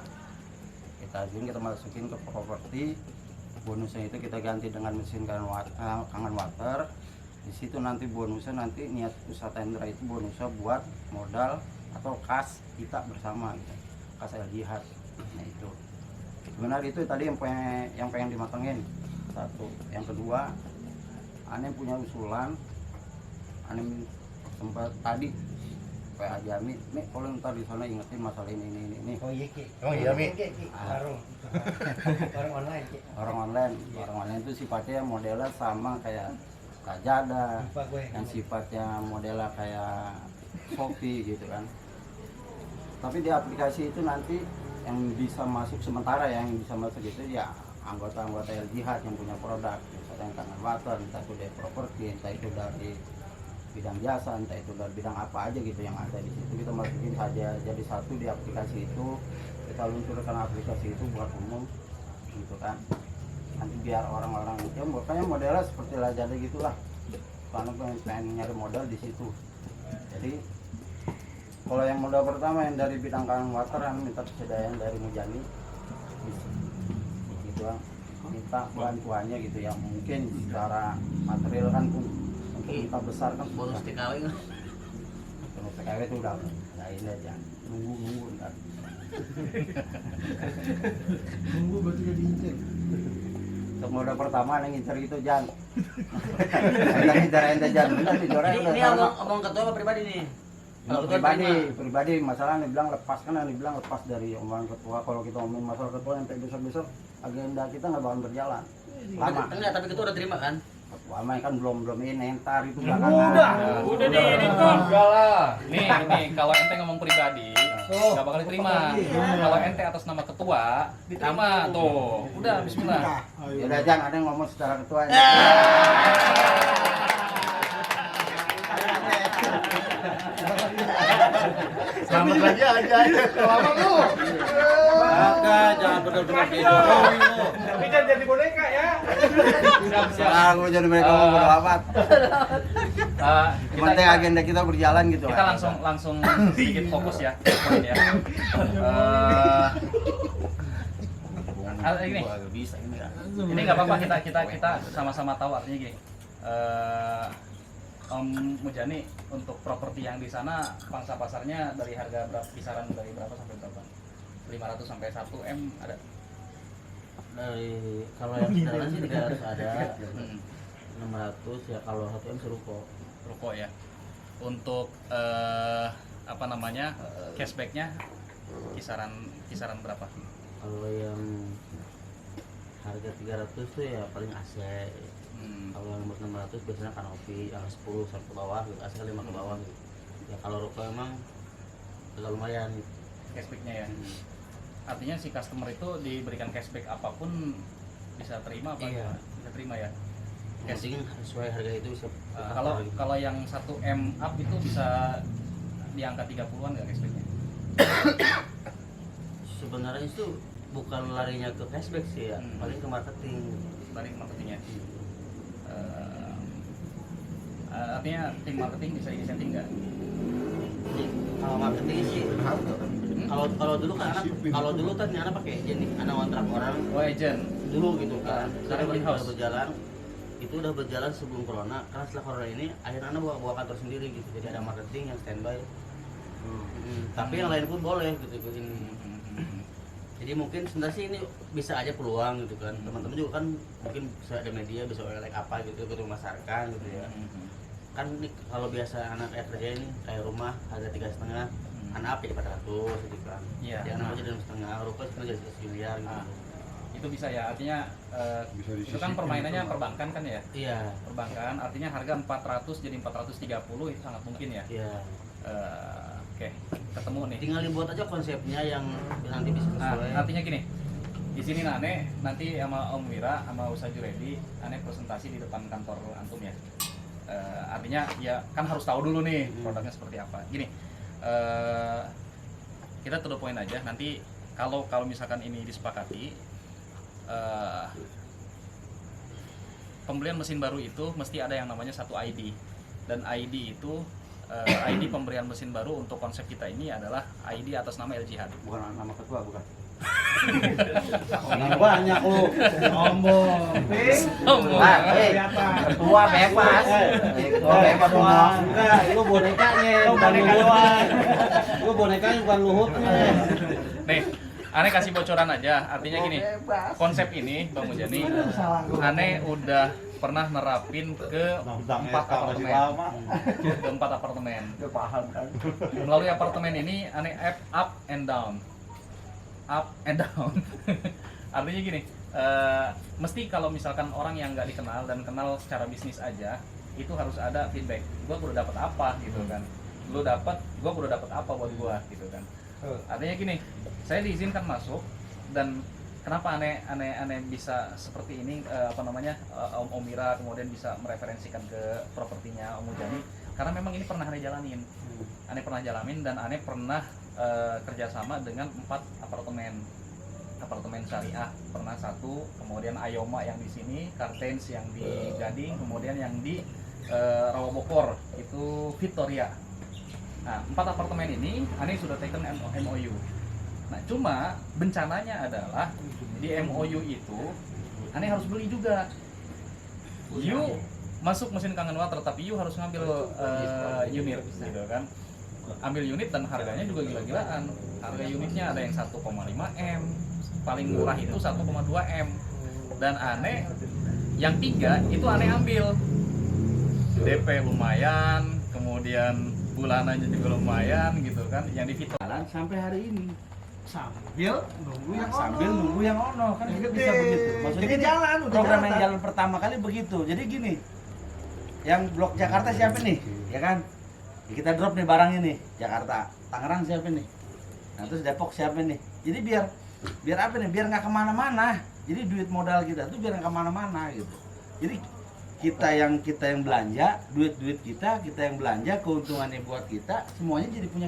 kita ajuin, kita masukin ke properti, bonusnya itu kita ganti dengan mesin kangen water. Di situ nanti bonusnya, nanti niat usaha Satendra itu bonusnya buat modal atau kas kita bersama gitu, kas LJH. Nah itu benar, itu tadi yang pengen dimatengin satu. Yang kedua, Ane punya usulan, Ane sempat tadi kayak Haji Ami, nih kalau ntar di sana ingetin masalah ini. Oh iya Ki. Oh iya Mi. Warung online itu sifatnya modelnya sama kayak Lazada, yang sifatnya modelnya kayak Shopee gitu kan. Tapi di aplikasi itu nanti yang bisa masuk sementara, yang bisa masuk itu ya anggota-anggota LJH yang punya produk, misalnya yang kangen water, entah itu dari properti, entah itu dari bidang jasa, entah itu dari bidang apa aja gitu yang ada di situ, kita masukin saja jadi satu di aplikasi itu, kita luncurkan aplikasi itu buat umum gitu kan. Nanti biar orang-orang itu makanya modelnya seperti Lazada gitulah, karena pengen nyari modal di situ. Jadi kalau yang modal pertama yang dari bidang kangen water, yang minta persediaan dari Mujani gitu, minta bantuannya gitu ya, mungkin secara material kan kita besar kan bonus TKW kan. Bonus TKW itu udah ini aja, nunggu ntar. Nunggu berarti udah diincer. Untuk modal pertama yang ngincer itu Jan. Kita ngincer ente Jan, bener nih Jora. Ini omong ketua apa pribadi nih? Kalau pribadi masalah nih bilang lepas, kan yang dibilang lepas dari omongan ketua. Kalau kita ngomongin masalah ketua sampai besok agenda kita nggak bakal berjalan lama. Enggak, tapi ketua udah terima kan? Ketua mah kan belum ini, entar itu belakangan. Udah nih, Kon. Nih kalau ente ngomong pribadi nggak bakal diterima. Kalau ente atas nama ketua diterima tuh. Udah bismillah. Ya udah Jan, ada yang ngomong secara ketua. Selamat lagi aja. Selamat lu. Maka jangan benar-benar kayak Jokowi lu. Tapi jangan jadi boneka ya. Ah, gua jadi mereka ngomong bodo amat. Cuman agenda kita berjalan gitu. Kita langsung sedikit fokus ya. Poin ya. Ini nggak apa-apa, kita sama-sama tahu artinya gini. Om Mujani, untuk properti yang di sana pangsa pasarnya dari harga berapa, kisaran dari berapa sampai berapa? 500 sampai 1 M ada? Dari kalau yang sekarang sih 300 ada, 600 ya, kalau 1 M seruko. Ruko ya. Untuk apa namanya, cashbacknya kisaran berapa? Kalau yang harga 300 tuh ya paling AC. Kalau yang 600 biasanya kanopi yang 10 sampai ke bawah gitu, AC 5 ke bawah gitu. Ya kalau ruko emang agak lumayan gitu. Cashbacknya ya. Artinya si customer itu diberikan cashback apapun bisa terima apa? Iya. Bisa terima ya. Casing sesuai harga itu bisa. Kalau yang 1 M up itu bisa di angka 30-an nggak cashbacknya? Sebenarnya itu bukan larinya ke cashback sih ya, paling ke marketing. Paling marketingnya. Artinya tim marketing bisa disetting nggak? Kalau marketing sih, kalau dulu kan anak pakai agent nih, anak kontrak orang. Oh, agent Dulu gitu kan. Sekarang Sekarang udah berjalan. Itu udah berjalan sebelum corona. Karena setelah corona ini, akhirnya anak bawa kantor sendiri gitu. Jadi ada marketing yang standby. Tapi yang lain pun boleh gitu ini. Jadi mungkin sebenarnya sih ini bisa aja peluang gitu kan. Teman-teman juga kan mungkin bisa ada media, bisa like apa gitu, gitu memasarkan gitu ya. Kan ini kalau biasa anak kerja ini kayak rumah harga 3,5, anak apa jadi 400 gitu kan. Iya. Ya anak aja dalam setengah, ruko sebenarnya jadi 1 miliar gitu. Itu bisa ya, artinya itu kan permainannya perbankan kan ya? Iya. Perbankan artinya harga 400 jadi 430 itu sangat mungkin ya. Iya. Oke, ketemu nih. Tinggal dibuat aja konsepnya yang nanti bisa Nah, sesuai. artinya gini, di sini Ane nanti sama Om Wira sama Ustaz Juredi Ane presentasi di depan kantor antum ya. Artinya ya kan harus tahu dulu nih produknya seperti apa. Gini, kita to the point aja. Nanti kalau misalkan ini disepakati, pembelian mesin baru itu mesti ada yang namanya satu ID, dan ID itu ID pemberian mesin baru untuk konsep kita ini adalah ID atas nama El Jihad. Bukan nama ketua, bukan. Orang banyak lu. Sombong. Ketua bebas. Ketua bebas doang. Enggak, lu bonekanya, bukan Luhut. Lu bonekanya bukan Luhut. Nih, Ane kasih bocoran aja. Artinya gini, konsep ini Bang Mujani, Ane udah pernah nerapin ke 4 apartemen. Ke 4 apartemen. Melalui apartemen ini Ane up and down. Up and down. Artinya gini, mesti kalau misalkan orang yang nggak dikenal dan kenal secara bisnis aja, itu harus ada feedback. Gua udah dapat apa gitu kan. Lu dapat, gua udah dapat apa buat gua gitu kan. Artinya gini, saya diizinkan masuk, dan kenapa aneh bisa seperti ini, Om Mira kemudian bisa mereferensikan ke propertinya Om Mujani, karena memang ini pernah aneh jalanin. Aneh pernah jalanin dan aneh pernah kerjasama dengan 4 apartemen syariah, pernah 1, kemudian Ayoma yang di sini, Kartens yang di Gading, kemudian yang di Rawabokor itu Victoria. Nah, 4 apartemen ini aneh sudah taken MOU. Nah, cuma bencananya adalah di MOU itu aneh harus beli juga. You masuk mesin Kangen Water, tapi you harus ngambil unit gitu kan. Ambil unit dan harganya juga gila-gilaan. Harga unitnya ada yang 1,5 M, paling murah itu 1,2 M. Dan aneh yang 3 itu aneh ambil. DP lumayan, kemudian bulanannya juga lumayan gitu kan. Yang di Vito Sampai hari ini. Sambil nunggu yang Sambil ono. nunggu yang ono kan Yang bisa gede. begitu. Maksudnya Jadi jalan, udah program yang jalan. jalan pertama kali begitu. Jadi gini, yang blok Jakarta siapa nih? Ya kan? Ya kita drop nih barangnya nih, Jakarta. Tangerang siapa nih? Nah terus Depok siapa nih? Jadi biar apa nih? Biar nggak kemana-mana. Jadi duit modal kita tuh biar nggak kemana-mana gitu. Jadi kita yang belanja, duit kita yang belanja, keuntungannya buat kita, semuanya jadi punya